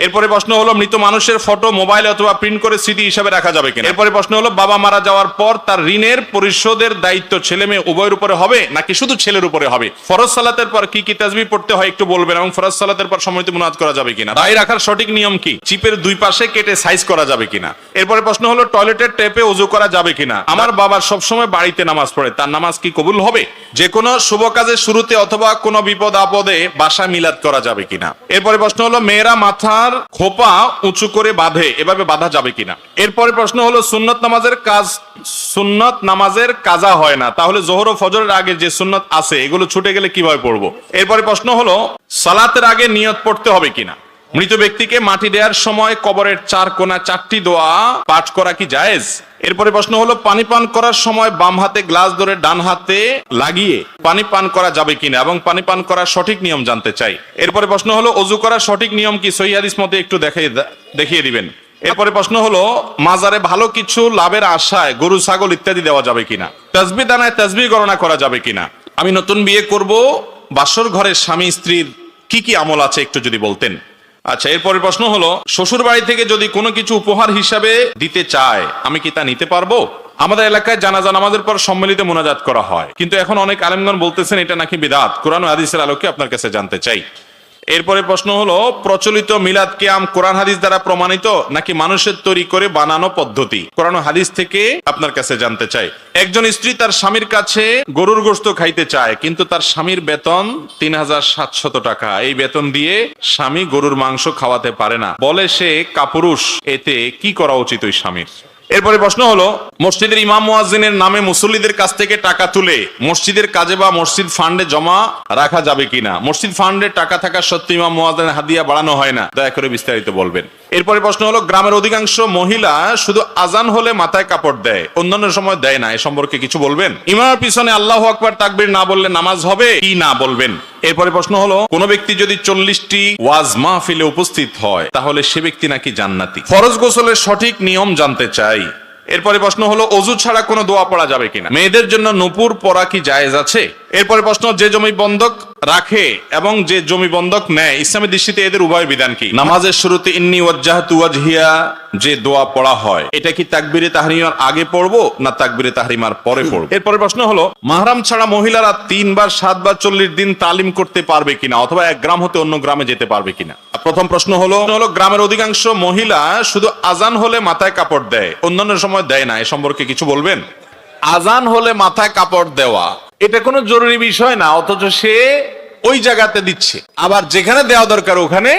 এরপরে প্রশ্ন হলো মৃত মানুষের ফটো মোবাইল অথবা প্রিন্ট করে স্মৃতি হিসাবে রাখা যাবে কিনা। এরপরে প্রশ্ন হলো বাবা মারা যাওয়ার পর তার ঋণের পরিশোধের দায়িত্ব ছেলে মেয়ে উভয়ের উপরে হবে নাকি শুধু ছেলের উপরে হবে। ফরজ সালাতের পর কি কি তাসবিহ পড়তে হয় একটু বলবেন, এবং ফরজ সালাতের পর সম্মিলিত মুনাজাত করা যাবে কিনা। দায় রাখার সঠিক নিয়ম কি। চিপের দুই পাশে কেটে সাইজ করা যাবে কিনা। এরপরে প্রশ্ন হলো টয়লেটের ট্যাপে ওযু করা যাবে কিনা। আমার বাবা সবসময় বাড়িতে নামাজ পড়ে, তার নামাজ কি কবুল হবে। যে কোনো শুভ কাজের শুরুতে অথবা কোনো বিপদ আপদে বাসা মিলাদ করা যাবে কিনা। এরপরে প্রশ্ন হলো মেয়েরা মাথার খোপা উঁচু করে বাঁধে, এভাবে বাঁধা যাবে কিনা। এরপরে প্রশ্ন হলো সুন্নত নামাজের কাজা হয় না, তাহলে যোহর ও ফজরের আগে যে সুন্নত আছে এগুলো ছুটে গেলে কিভাবে পড়বো। এরপরে প্রশ্ন হলো সালাতের আগে নিয়ত পড়তে হবে কিনা। মৃত ব্যক্তিকে মাটি দেওয়ার সময় কবরের চার কোণা চারটি দোয়া পাঠ করা কি জায়েজ। এরপরে প্রশ্ন হলো পানি পান করার সময় বাম হাতে গ্লাস ধরে ডান হাতে লাগিয়ে পানি পান করা যাবে কিনা এবং পানি পান করার সঠিক নিয়ম জানতে চাই। এরপরে প্রশ্ন হলো ওযু করার সঠিক নিয়ম কি, সহিহ হাদিস মতে একটু দেখিয়ে দিবেন। এরপরে প্রশ্ন হলো মাজারে ভালো কিছু লাভের আশায় গরু ছাগল ইত্যাদি দেওয়া যাবে কিনা। তাসবিহ দানায় তাসবিহ গণনা করা যাবে কিনা। আমি নতুন বিয়ে করব, বাসর ঘরের স্বামী স্ত্রীর কি কি আমল আছে একটু যদি বলতেন। আচ্ছা, এরপরে প্রশ্ন হলো শ্বশুর বাড়ি থেকে যদি কোনো কিছু উপহার হিসাবে দিতে চায় আমি কি তা নিতে পারবো। আমাদের এলাকায় জানাজা নামাজের পর সম্মিলিত মুনাজাত করা হয়, কিন্তু এখন অনেক আলেমগণ বলতেছেন এটা নাকি বিদআত। কোরআন ও হাদিসের আলোকে আপনার কাছে জানতে চাই। এরপরে প্রশ্ন হলো প্রচলিত মিলাদ কিয়াম কোরআন হাদিস দ্বারা প্রমাণিত নাকি মানুষের তৈরি করে বানানো পদ্ধতি। কোরআন ও হাদিস থেকে আপনার কাছে জানতে চাই। একজন স্ত্রী তার স্বামীর কাছে গরুর গোশত খাইতে চায়, কিন্তু তার স্বামীর বেতন ৩৭০০ টাকা। এই বেতন দিয়ে স্বামী গরুর মাংস খাওয়াতে পারে না, বলে সে কাপুরুষ। এতে কি করা উচিত ওই স্বামীর। এরপরে প্রশ্ন হলো মসজিদের ইমাম মুয়াজ্জিনের নামে মুসল্লিদের কাছ থেকে টাকা তুলে মসজিদের কাজে বা মসজিদ ফান্ডে জমা রাখা যাবে কিনা। মসজিদ ফান্ডে টাকা থাকা সত্ত্বেও ইমাম মুয়াজ্জিনের হাদিয়া বাড়ানো হয় না, দয়া করে বিস্তারিত বলবেন। এরপরে প্রশ্ন হলো গ্রামের অধিকাংশ মহিলা শুধু আজান হলে মাথায় কাপড় দেয়, অন্যান্য সময় দেয় না, এ সম্পর্কে কিছু বলবেন। ইমামের পিছনে আল্লাহু আকবার তাকবীর না বললে নামাজ হবে কি না বলবেন। এরপরে প্রশ্ন হলো কোন ব্যক্তি যদি 40টি ওয়াজ মাহফিলে উপস্থিত হয় তাহলে সে ব্যক্তি নাকি জান্নাতি। ফরজ গোসলের সঠিক নিয়ম জানতে চাই। এরপরে প্রশ্ন হলো ওযু ছাড়া কোনো দোয়া পড়া যাবে কিনা। মেয়েদের জন্য নূপুর পরা কি জায়েজ আছে। এরপরে প্রশ্ন যে জমি বন্ধক রাখে এবং যে জমি বন্ধক নেয় ইসলামের দৃষ্টিতে এদের উভয় বিধান কি। নামাজের শুরুতে ইন্নী ওয়াজ্জাহতু ওয়াজহিয়া যে দোয়া পড়া হয় এটা কি তাকবীরে তাহরিমার আগে পড়বো না তাকবীরে তাহরিমার পরে পড়বো। এরপরে প্রশ্ন হলো মাহরাম ছাড়া মহিলারা 3 বার 7 বার 40 দিন তালিম করতে পারবে কিনা, অথবা এক গ্রাম হতে অন্য গ্রামে যেতে পারবে কিনা। প্রথম প্রশ্ন হলো গ্রামের অধিকাংশ মহিলা শুধু আজান হলে মাথায় কাপড় দেয়, অন্যান্য সময় দেয় না, এ সম্পর্কে কিছু বলবেন। আজান হলে মাথায় কাপড় দেওয়া এটা কোনো জরুরি বিষয় না, অথচ সে ওই জায়গাতে দিচ্ছে, আবার যেখানে দেওয়া দরকার ওখানে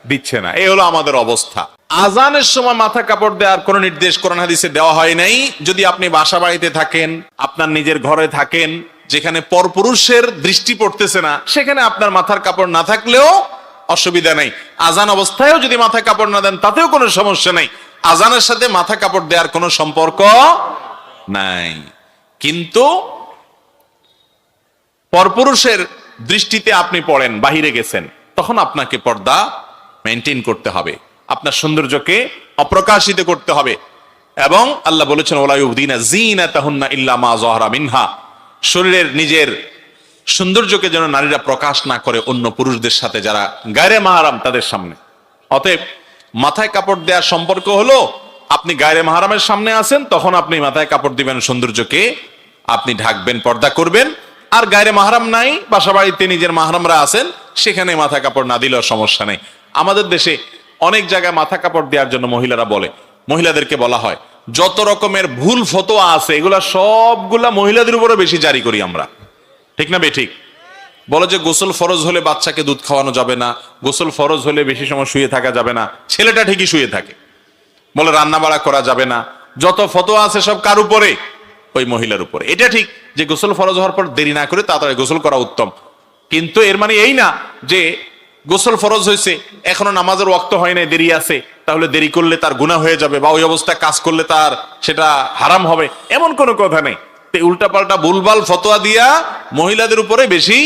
দিচ্ছে না। এই হলো আমাদের অবস্থা। আজানের সময় মাথা কাপড় দেওয়ার কোন নির্দেশ কোরআন হাদিসে দেওয়া হয় নাই। যদি আপনি বাসা বাড়িতে থাকেন, আপনার নিজের ঘরে থাকেন, যেখানে পরপুরুষের দৃষ্টি পড়তেছে না, সেখানে আপনার মাথার কাপড় না থাকলেও অসুবিধা নেই। আজান অবস্থায়ও যদি মাথায় কাপড় না দেন তাতেও কোনো সমস্যা নেই। আজানের সাথে মাথা কাপড় দেওয়ার কোনো সম্পর্ক নাই। কিন্তু পরপুরুষের দৃষ্টিতে আপনি পড়েন, বাহিরে গেছেন, তখন আপনাকে পর্দা মেইনটেইন করতে হবে, আপনার সৌন্দর্যকে অপ্রকাশিত করতে হবে। এবং আল্লাহ বলেছেন ওয়ালা ইউবদিনা যিনাতাহুন্না ইল্লা মা যাহারা মিনহা, শরীরের নিজের সৌন্দর্যকে যেন নারীরা প্রকাশ না করে অন্য পুরুষদের সাথে যারা গায়রে মাহরাম তাদের সামনে। অতএব মাথায় কাপড় দেওয়ার সম্পর্ক হলো আপনি গায়রে মাহরামের সামনে আছেন তখন আপনি মাথায় কাপড় দিবেন, সৌন্দর্যকে আপনি ঢাকবেন, পর্দা করবেন। আর গায়রে মাহরাম নাই, বাসা বাড়িতে নিজের মাহরামরা আছেন, সেখানে মাথা কাপড় না দিলেও সমস্যা নেই। আমাদের দেশে অনেক জায়গায় মাথা কাপড় দেওয়ার জন্য মহিলারা বলে, মহিলাদেরকে বলা হয় যত রকমের ভুল ফতোয়া আছে এগুলা সবগুলা মহিলাদের উপরে বেশি জারি করি আমরা, ঠিক না বেঠিক। বলে যে গোসল ফরজ হলে বাচ্চাকে দুধ খাওয়ানো যাবে না, গোসল ফরজ হলে বেশি সময় শুয়ে থাকা যাবে না, ছেলেটা ঠিকই শুয়ে থাকে। বলে রান্না বাড়া করা যাবে না, যত ফতোয়া আছে সব কার উপরে, ওই মহিলার উপরে। এটা ঠিক যে গোসল ফরজ হওয়ার পর দেরি না করে তাড়াতাড়ি গোসল করা উত্তম, কিন্তু এর মানে এই না যে গোসল ফরজ হয়েছে এখনো নামাজের ওয়াক্ত হয় নাই, দেরি আছে, তাহলে দেরি করলে তার গুনাহ হয়ে যাবে বা ওই অবস্থায় কাজ করলে তার সেটা হারাম হবে, এমন কোনো কথা নেই। উল্টা পাল্টা ভুলভাল ফতোয়া দিয়া মহিলাদের উপরে বেশি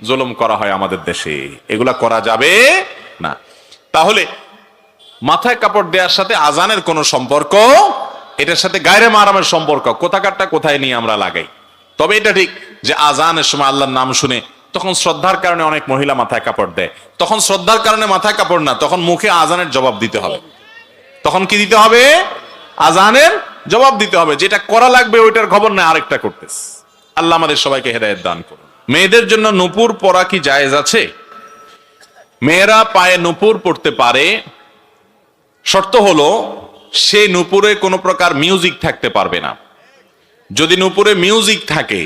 জুলুম করা হয় আমাদের দেশে, এগুলা করা যাবে না। তাহলে মাথায় কাপড় দেওয়ার সাথে আজানের কোনো সম্পর্ক, এটার সাথে গায়রে মাহরামের সম্পর্ক কোথাকারটা কোথায় নিয়ে আমরা লাগাই। তবে এটা ঠিক যে আজানের সময় আল্লাহর নাম শুনে তখন শ্রদ্ধার কারণে অনেক মহিলা মাথায় কাপড় দেয়। তখন শ্রদ্ধার কারণে মাথায় কাপড় না, তখন মুখে আজানের জবাব দিতে হবে। তখন কি দিতে হবে? আজানের জবাব দিতে হবে। যেটা করা লাগবে ওইটার খবর নেই, আরেকটা করতেছে। আল্লাহ আমাদের সবাইকে হেদায়েত দান করুন। মেয়েদের জন্য নূপুর পরা কি জায়েজ আছে? মেয়েরা পায়ে নূপুর পড়তে পারে, শর্ত হলো সে নূপুরে কোনো প্রকার মিউজিক থাকতে পারবে না। যদি নূপুরে মিউজিক থাকে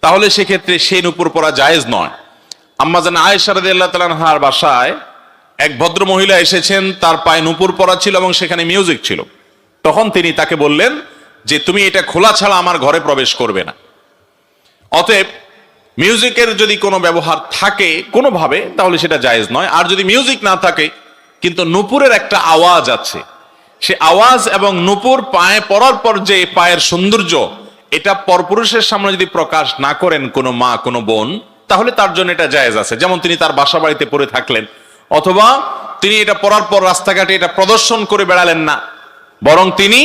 তাহলে সেক্ষেত্রে সেই নূপুর পরা জায়েজ নয়। আম্মা জান আয়েশা রাদিয়াল্লাহু তাআলা আনহার বাসায় এক ভদ্র মহিলা এসেছেন, তার পায়ে নূপুর পরা ছিল এবং সেখানে মিউজিক ছিল। তখন তিনি তাকে বললেন যে তুমি এটা খোলা ছাড়া আমার ঘরে প্রবেশ করবে না। অতএব মিউজিকের যদি কোনো ব্যবহার থাকে কোনোভাবে তাহলে সেটা জায়েজ নয়। আর যদি মিউজিক না থাকে কিন্তু নূপুরের একটা আওয়াজ আছে, সে আওয়াজ এবং নূপুর পায়ে পরার পর যে পায়ের সৌন্দর্য, এটা পরপুরুষের সামনে যদি প্রকাশ না করেন কোনো মা কোনো বোন, তাহলে তার জন্য এটা জায়েজ আছে। যেমন তিনি তার বাসা বাড়িতে পরে থাকলেন, অথবা তিনি এটা পরার পর রাস্তাঘাটে এটা প্রদর্শন করে বেড়ালেন না, বরং তিনি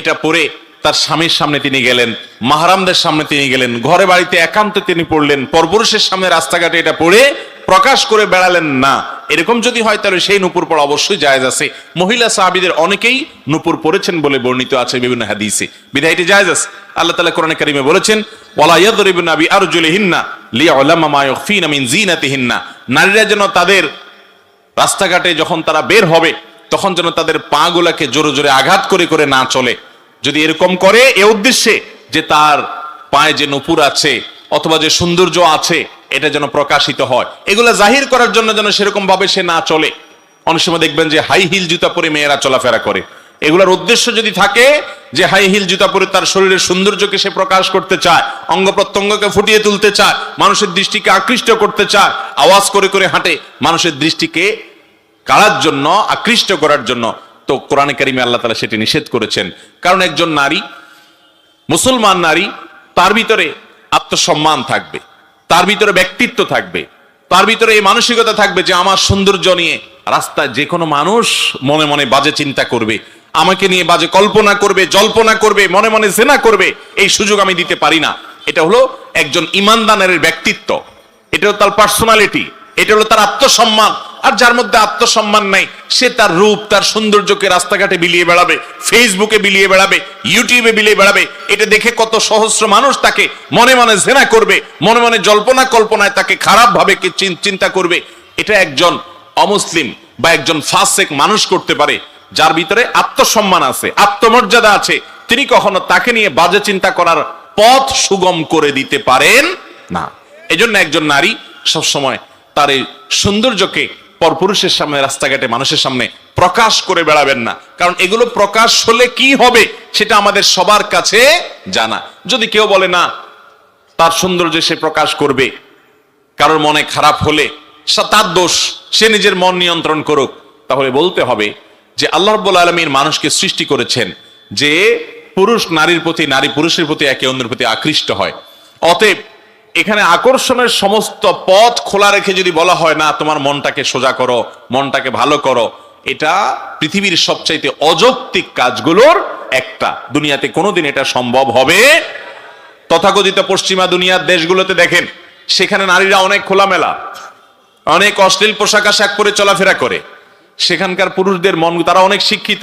এটা পরে তার স্বামীর সামনে তিনি গেলেন, মাহরামদের সামনে তিনি গেলেন, ঘরে বাড়িতে একান্তে তিনি পড়লেন, পরপুরুষের সামনে রাস্তাঘাটে এটা পরে প্রকাশ করে বেড়ালেন না। এরকম যদি হয় তাহলে সেই নূপুর পরা অবশ্যই জায়েজ আছে। মহিলা সাহাবীদের অনেকেই নূপুর পরেছেন বলে বর্ণিত আছে বিভিন্ন হাদিসে, বিধায় এটি জায়েজ আছে। আল্লাহ তাআলা কোরআনে কারীমে বলেছেন, ওয়ালা ইয়াদরিবনা বিআরজুলিহিন্না লিয়ালামা মা ইউখফিনা মিন জিনাতিহিন্না। নারীরা যেন তাদের রাস্তাঘাটে যখন তারা বের হবে তখন যেন তাদের পা গুলাকে জোরে জোরে আঘাত করে করে না চলে। যদি এরকম করে এ উদ্দেশ্যে যে তার পায়ে যে নূপুর আছে অথবা যে সৌন্দর্য আছে এটা যেন প্রকাশিত হয়, এগুলা জাহির করার জন্য যেন সেরকম ভাবে সে না চলে। অনেক সময় দেখবেন যে হাই হিল জুতা পরে মেয়েরা চলাফেরা করে, এগুলোর উদ্দেশ্য যদি থাকে যে হাই হিল জুতা পরে তার শরীরের সৌন্দর্যকে সে প্রকাশ করতে চায়, অঙ্গ প্রত্যঙ্গকে ফুটিয়ে তুলতে চায়, মানুষের দৃষ্টিকে আকৃষ্ট করতে চায়, আওয়াজ করে করে হাঁটে মানুষের দৃষ্টিকে কাড়ার জন্য, আকৃষ্ট করার জন্য, তো কোরআনে কারিমে আল্লাহ তাআলা সেটি নিষেধ করেছেন। কারণ একজন নারী, মুসলমান নারী, তার ভিতরে আত্মসম্মান থাকবে, তার ভিতরে ব্যক্তিত্ব থাকবে, তার ভিতরে এই মানসিকতা থাকবে যে আমার সৌন্দর্য নিয়ে রাস্তায় যে কোনো মানুষ মনে মনে বাজে চিন্তা করবে, আমাকে নিয়ে বাজে কল্পনা করবে, জল্পনা করবে, মনে মনে জেনা করবে, এই সুযোগ আমি দিতে পারি না। এটা হলো একজন ঈমানদারের ব্যক্তিত্ব, এটা হলো তার পার্সোনালিটি, এটা হলো তার আত্মসম্মান। আর যার মধ্যে আত্মসম্মান নাই সে তার রূপ তার সৌন্দর্যকে রাস্তাঘাটে বিলিয়ে বেড়াবে, ফেসবুকে বিলিয়ে বেড়াবে, ইউটিউবে বিলিয়ে বেড়াবে। এটা দেখে কত সহস্র মানুষ তাকে মনে মনে জেনা করবে, মনে মনে জল্পনা কল্পনায় তাকে খারাপ ভাবে চিন্তা করবে। এটা একজন অমুসলিম বা একজন ফাসেক মানুষ করতে পারে যার ভিতরে আত্মসম্মান আছে, আত্মমর্যাদা আছে। তিনি কখনো তাকে নিয়ে বাজে চিন্তা করার পথ সুগম করে দিতে পারেন না। এজন্য একজন নারী সবসময় তার এই সৌন্দর্যকে পরপুরুষের সামনে, রাস্তাঘাটে মানুষের সামনে প্রকাশ করে বেড়াবেন না। কারণ এগুলো প্রকাশ হলে কি হবে সেটা আমাদের সবার কাছে জানা। যদি কেউ বলে না তার সৌন্দর্য সে প্রকাশ করবে, কারোর মনে খারাপ হলে তার দোষ, সে নিজের মন নিয়ন্ত্রণ করুক, তাহলে বলতে হবে যে আল্লাহ রাব্বুল আলামিন মানুষকে সৃষ্টি করেছেন যে পুরুষ নারীর প্রতি, নারী পুরুষের প্রতি একে অন্যের প্রতি আকৃষ্ট হয়। অতএব এখানে আকর্ষণের সমস্ত পথ খোলা রেখে যদি বলা হয় না তোমার মনটাকে সোজা করো, মনটাকে ভালো করো, এটা পৃথিবীর সবচাইতে অযৌক্তিক কাজগুলোর একটা। দুনিয়াতে কোনোদিন এটা সম্ভব হবে। তথাকথিত পশ্চিমা দুনিয়ার দেশগুলোতে দেখেন, সেখানে নারীরা অনেক খোলামেলা, অনেক অশ্লীল পোশাক আশাক পরে চলাফেরা করে। সেখানকার পুরুষদের মন, তারা অনেক শিক্ষিত,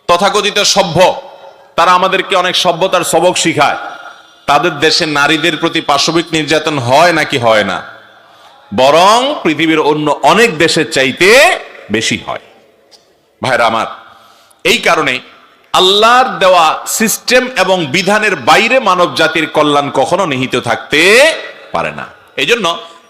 তথাকথিত সভ্য, তারা আমাদেরকে অনেক সভ্যতার সবক শিখায়। তাদের দেশে নারীদের প্রতি পাশবিক নির্যাতন হয় নাকি হয় না? বরং পৃথিবীর অন্য অনেক দেশের চাইতে বেশি হয়। ভাইরা আমার, এই কারণে আল্লাহর দেওয়া সিস্টেম এবং বিধানের বাইরে মানব জাতির কল্যাণ কখনো নিহিত থাকতে পারে না। এই জন্য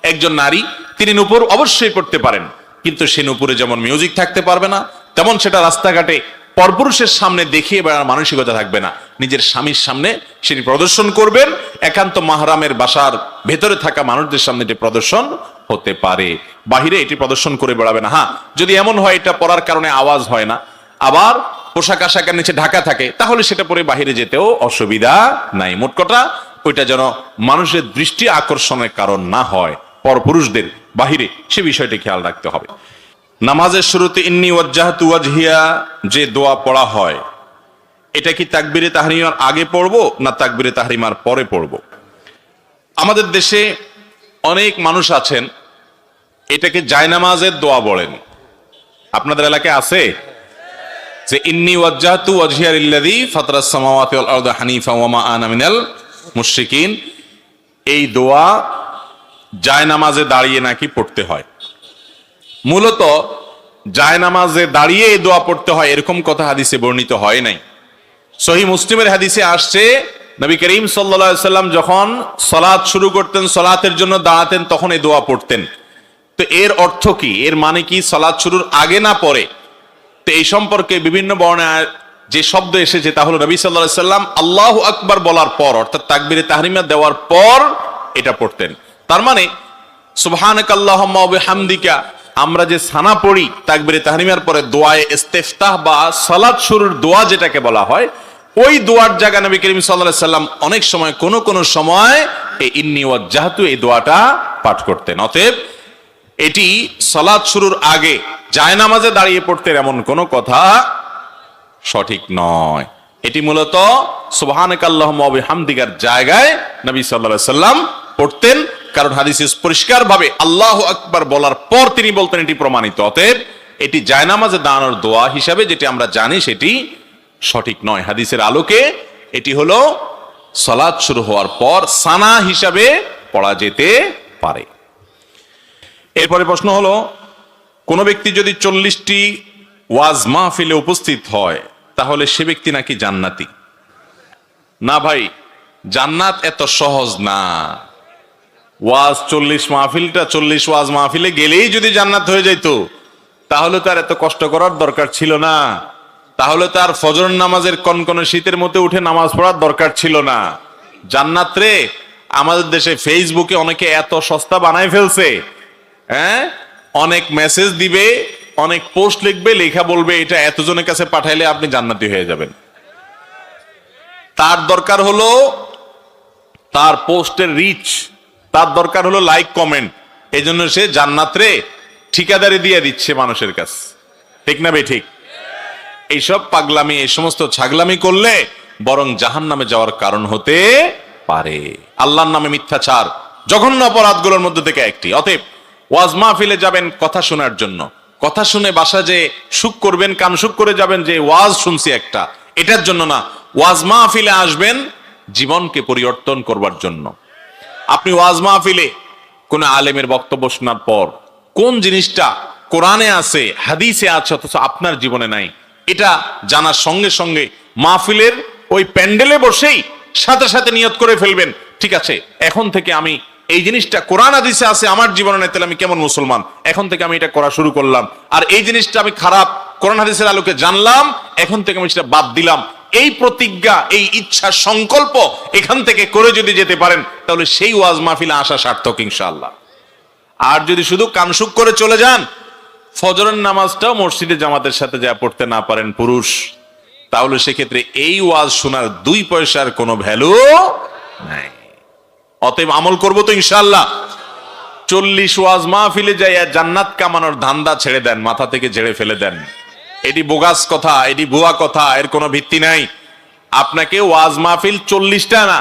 একজন নারী তিনি নূপুর অবশ্যই পড়তে পারেন, কিন্তু সে নূপুরে যেমন মিউজিক থাকতে পারবে না, তেমন সেটা রাস্তাঘাটে পরপুরুষের সামনে দেখিয়ে বেড়ার মানসিকতা থাকবে না। নিজের স্বামীর সামনে সেটি প্রদর্শন করবেন, একান্ত মাহরামের বাসার ভেতরে থাকা মানুষদের সামনে এটি প্রদর্শন হতে পারে, বাহিরে এটি প্রদর্শন করে বেড়াবে না। হ্যাঁ, যদি এমন হয় এটা পরার কারণে আওয়াজ হয় না, আবার পোশাক আশাকের নিচে ঢাকা থাকে, তাহলে সেটা পরে বাহিরে যেতেও অসুবিধা নাই। মোট কথা ওইটা যেন মানুষের দৃষ্টি আকর্ষণের কারণ না হয় পরপুরুষদের বাহিরে, সে বিষয়টি খেয়াল রাখতে হবে। নামাজের শুরুতে ইন্নী ওয়াজ্জাহতু ওয়াজহিয়া যে দোয়া পড়া হয়, এটা কি তাকবীরে তাহরিমার আগে পড়বো না তাকবীরে তাহরিমার পরে পড়বো? আমাদের দেশে অনেক মানুষ আছেন এটাকে জায়নামাজের দোয়া বলেন। আপনাদের এলাকায় আছে যে ইন্নী ওয়াজ্জাহতু ওয়াজহিয়া লিল্লাযী ফাতারাস সামাওয়াতি ওয়াল আরদা হানিফা ওয়া মা আনা মিনাল মুশরিকিন। এই দোয়া জায়নামাজে দাঁড়িয়ে নাকি পড়তে হয়। মূলত জায়নামাজে দাঁড়িয়ে এই দোয়া পড়তে হয় এরকম কথা হাদিসে বর্ণিত হয় নাই। সহিহ মুসলিমের হাদিসে আসছে নবী করিম সাল্লাল্লাহু আলাইহি সাল্লাম যখন সালাত শুরু করতেন, সালাতের জন্য দাঁড়াতেন, তখন এই দোয়া পড়তেন। তো এর অর্থ কি, এর মানে কি সালাত শুরুর আগে না পরে? তো এই সম্পর্কে বিভিন্ন বর্ণনায় যে শব্দ এসেছে তা হলো নবী সাল্লাল্লাহু আলাইহি সাল্লাম আল্লাহু আকবার বলার পর, অর্থাৎ তাকবীরে তাহরিমা দেওয়ার পর এটা পড়তেন। তার মানে সুবহানাকাল্লাহুম্মা ওয়া বিহামদিকা আমরা যে সানা পড়ি তাকবীরে তাহরিমার পরে দোয়ায়ে ইস্তিফতাহ বা সালাত শুরুর দোয়া যেটাকে বলা হয়, ওই দোয়ার জায়গা নবী করিম সাল্লাল্লাহু আলাইহি সাল্লাম অনেক সময় কোন সময় এই ইন্নী ওয়াজ্জাহতু এই দোয়াটা পাঠ করতেন। অতএব এটি সালাত শুরুর আগে জায়নামাজে দাঁড়িয়ে পড়তেন এমন কোন কথা সঠিক নয়। এটি মূলত সুবহানাকাল্লাহুম্মা ওয়া বিহামদিকার জায়গায় নবী সাল্লাল্লাহু আলাইহি সাল্লাম পড়তেন, কারণ হাদিসে পরিষ্কার ভাবে আল্লাহু আকবার বলার পর তিনি বলতেন, এটি প্রমাণিত। অতএব এটি জায়নামাজে দাঁড়ানোর দোয়া হিসাবে যেটি আমরা জানি সেটি সঠিক নয়। হাদিসের আলোকে এটি হলো সালাত শুরু হওয়ার পর সানা হিসাবে পড়া যেতে পারে। এরপরে প্রশ্ন হলো, কোন ব্যক্তি যদি 40টি ওয়াজ মাহফিলে উপস্থিত হয় তাহলে সে ব্যক্তি নাকি জান্নাতি? না ভাই, জান্নাত এত সহজ না। ওয়াজ 40 মাহফিলটা 40 ওয়াজ মাহফিলে গেলেই যদি জান্নাত হয়ে যাইতো তাহলে তার এত কষ্ট করার দরকার ছিল না। তাহলে তার ফজর নামাজের কনকনে শীতের মধ্যে উঠে নামাজ পড়ার দরকার ছিল না। জান্নাত রে আমাদের দেশে ফেসবুকে অনেকে এত সস্তা বানায় ফেলছে, হ্যাঁ, অনেক মেসেজ দিবে, অনেক পোস্ট লিখবে, লেখা বলবে এটা এতজনের কাছে পাঠাইলে আপনি জান্নাতি হয়ে যাবেন। তার দরকার হলো তার পোস্টের রিচ, তার দরকার হলো লাইক কমেন্ট। এই জন্য সে জান্নাত রে ঠিকাদারি দিয়ে দিচ্ছে মানুষের কাছে। ঠিক না ভাই? ঠিক। এইসব পাগলামি, এই সমস্ত ছাগলামি করলে বরং জাহান্নামে যাওয়ার কারণ হতে পারে। আল্লাহর নামে মিথ্যাচার জঘন্য অপরাধগুলোর মধ্যে থেকে একটি। অতএব ওয়াজ মাহফিলে যাবেন কথা শোনার জন্য, কথা শুনে বাসা যে সুখ করবেন, কান সুখ করে যাবেন যে ওয়াজ শুনছি একটা, এটার জন্য না। ওয়াজ মাহফিলে আসবেন জীবনকে পরিবর্তন করবার জন্য। আপনি ওয়াজ মাহফিলে কোন আলেমের বক্তব্য শোনার পর কোন জিনিসটা কোরআনে আছে, হাদিসে আছে, অথচ আপনার জীবনে নাই, এটা জানার সঙ্গে সঙ্গে মাহফিলের ওই প্যান্ডেলে বসেই সাথে সাথে নিয়ত করে ফেলবেন, ঠিক আছে এখন থেকে আমি এই জিনিসটা কোরআন হাদিসে আছে, আমার জীবনে নাই, তাহলে আমি কেমন মুসলমান? এখন থেকে আমি এটা করা শুরু করলাম। আর এই জিনিসটা আমি খারাপ, কোরআন হাদিসের আলোকে জানলাম, এখন থেকে আমি সেটা বাদ দিলাম। এই প্রতিজ্ঞা, এই ইচ্ছা, সংকল্প এখান থেকে করে যদি যেতে পারেন তাহলে সেই ওয়াজ মাহফিলে আসা সার্থক ইনশাআল্লাহ। আর যদি শুধু কানসুক করে চলে যান, ফজরের নামাজটাও মসজিদে জামাতের সাথে যা পড়তে না পারেন পুরুষ, তাহলে সেক্ষেত্রে এই ওয়াজ শোনার 2 পয়সার কোনো ভ্যালু নাই। অতএব আমল করবো তো ইনশাআল্লাহ। 40 ওয়াজ মাহফিলে যাইয়া জান্নাত কামানোর ধান্দা ছেড়ে দেন, মাথা থেকে ঝেড়ে ফেলে দেন। এটি বোগাস কথা, এটি ভুয়া কথা, এর কোনো ভিত্তি নাই। আপনাকে ওয়াজ মাহফিল 40টা না,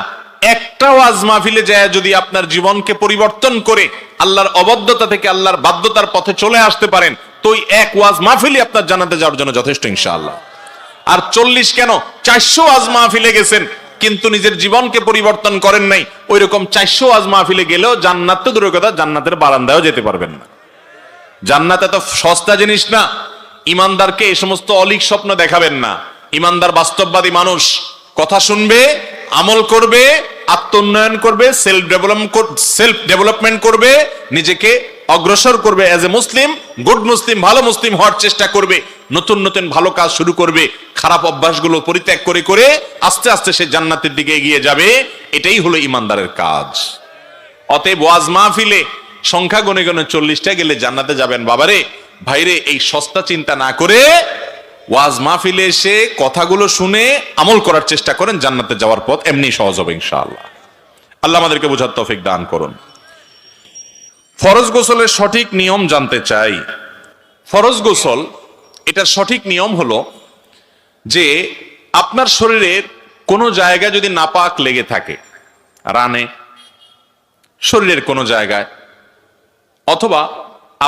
একটা ওয়াজ মাহফিলে যায় যদি আপনার জীবনকে পরিবর্তন করে আল্লাহর অবাধ্যতা থেকে আল্লাহর বাধ্যতার পথে চলে আসতে পারেন, তো ওই এক ওয়াজ মাহফিলই আপনার জান্নাতে যাওয়ার জন্য যথেষ্ট ইনশাআল্লাহ। আর 40 কেন, 400 ওয়াজ মাহফিলে গেছেন কিন্তু নিজের জীবনকে পরিবর্তন করেন নাই, ওই রকম 400 ওয়াজ মাহফিলে গেলেও জান্নাত তো দূরের কথা, জান্নাতের বারান্দায়ও যেতে পারবেন না। জান্নাত এত সস্তা জিনিস না। ইমানদারকে এই সমস্ত অলিক স্বপ্ন দেখাবেন না। ইমানদার বাস্তববাদী মানুষ, কথা শুনবে, আমল করবে, আত্ম উন্নয়ন করবে, সেলফ ডেভেলপমেন্ট করবে, নিজেকে অগ্রসর করবে, এজ এ মুসলিম, গুড মুসলিম, ভালো মুসলিম হওয়ার চেষ্টা করবে, নতুন নতুন ভালো কাজ শুরু করবে, খারাপ অভ্যাসগুলো পরিত্যাগ করে করে আস্তে আস্তে সে জান্নাতের দিকে এগিয়ে যাবে। এটাই হলো ইমানদারের কাজ। অতএব ওয়াজ মাহফিলে সংখ্যা গনে গনে 40টা গেলে জান্নাতে যাবেন বাবারে, ভাইরে, এই সস্তা চিন্তা না করে ওয়াজ মাহফিলে এসে কথাগুলো শুনে আমল করার চেষ্টা করেন, জান্নাতে যাওয়ার পথ এমনি সহজ হবে ইনশাআল্লাহ। আল্লাহ আমাদেরকে বোঝার তৌফিক দান করুন। ফরজ গোসলের সঠিক নিয়ম জানতে চাই। ফরজ গোসল এটার সঠিক নিয়ম হলো যে আপনার শরীরের কোনো জায়গা যদি নাপাক লেগে থাকে, রানে, শরীরের কোনো জায়গায়, অথবা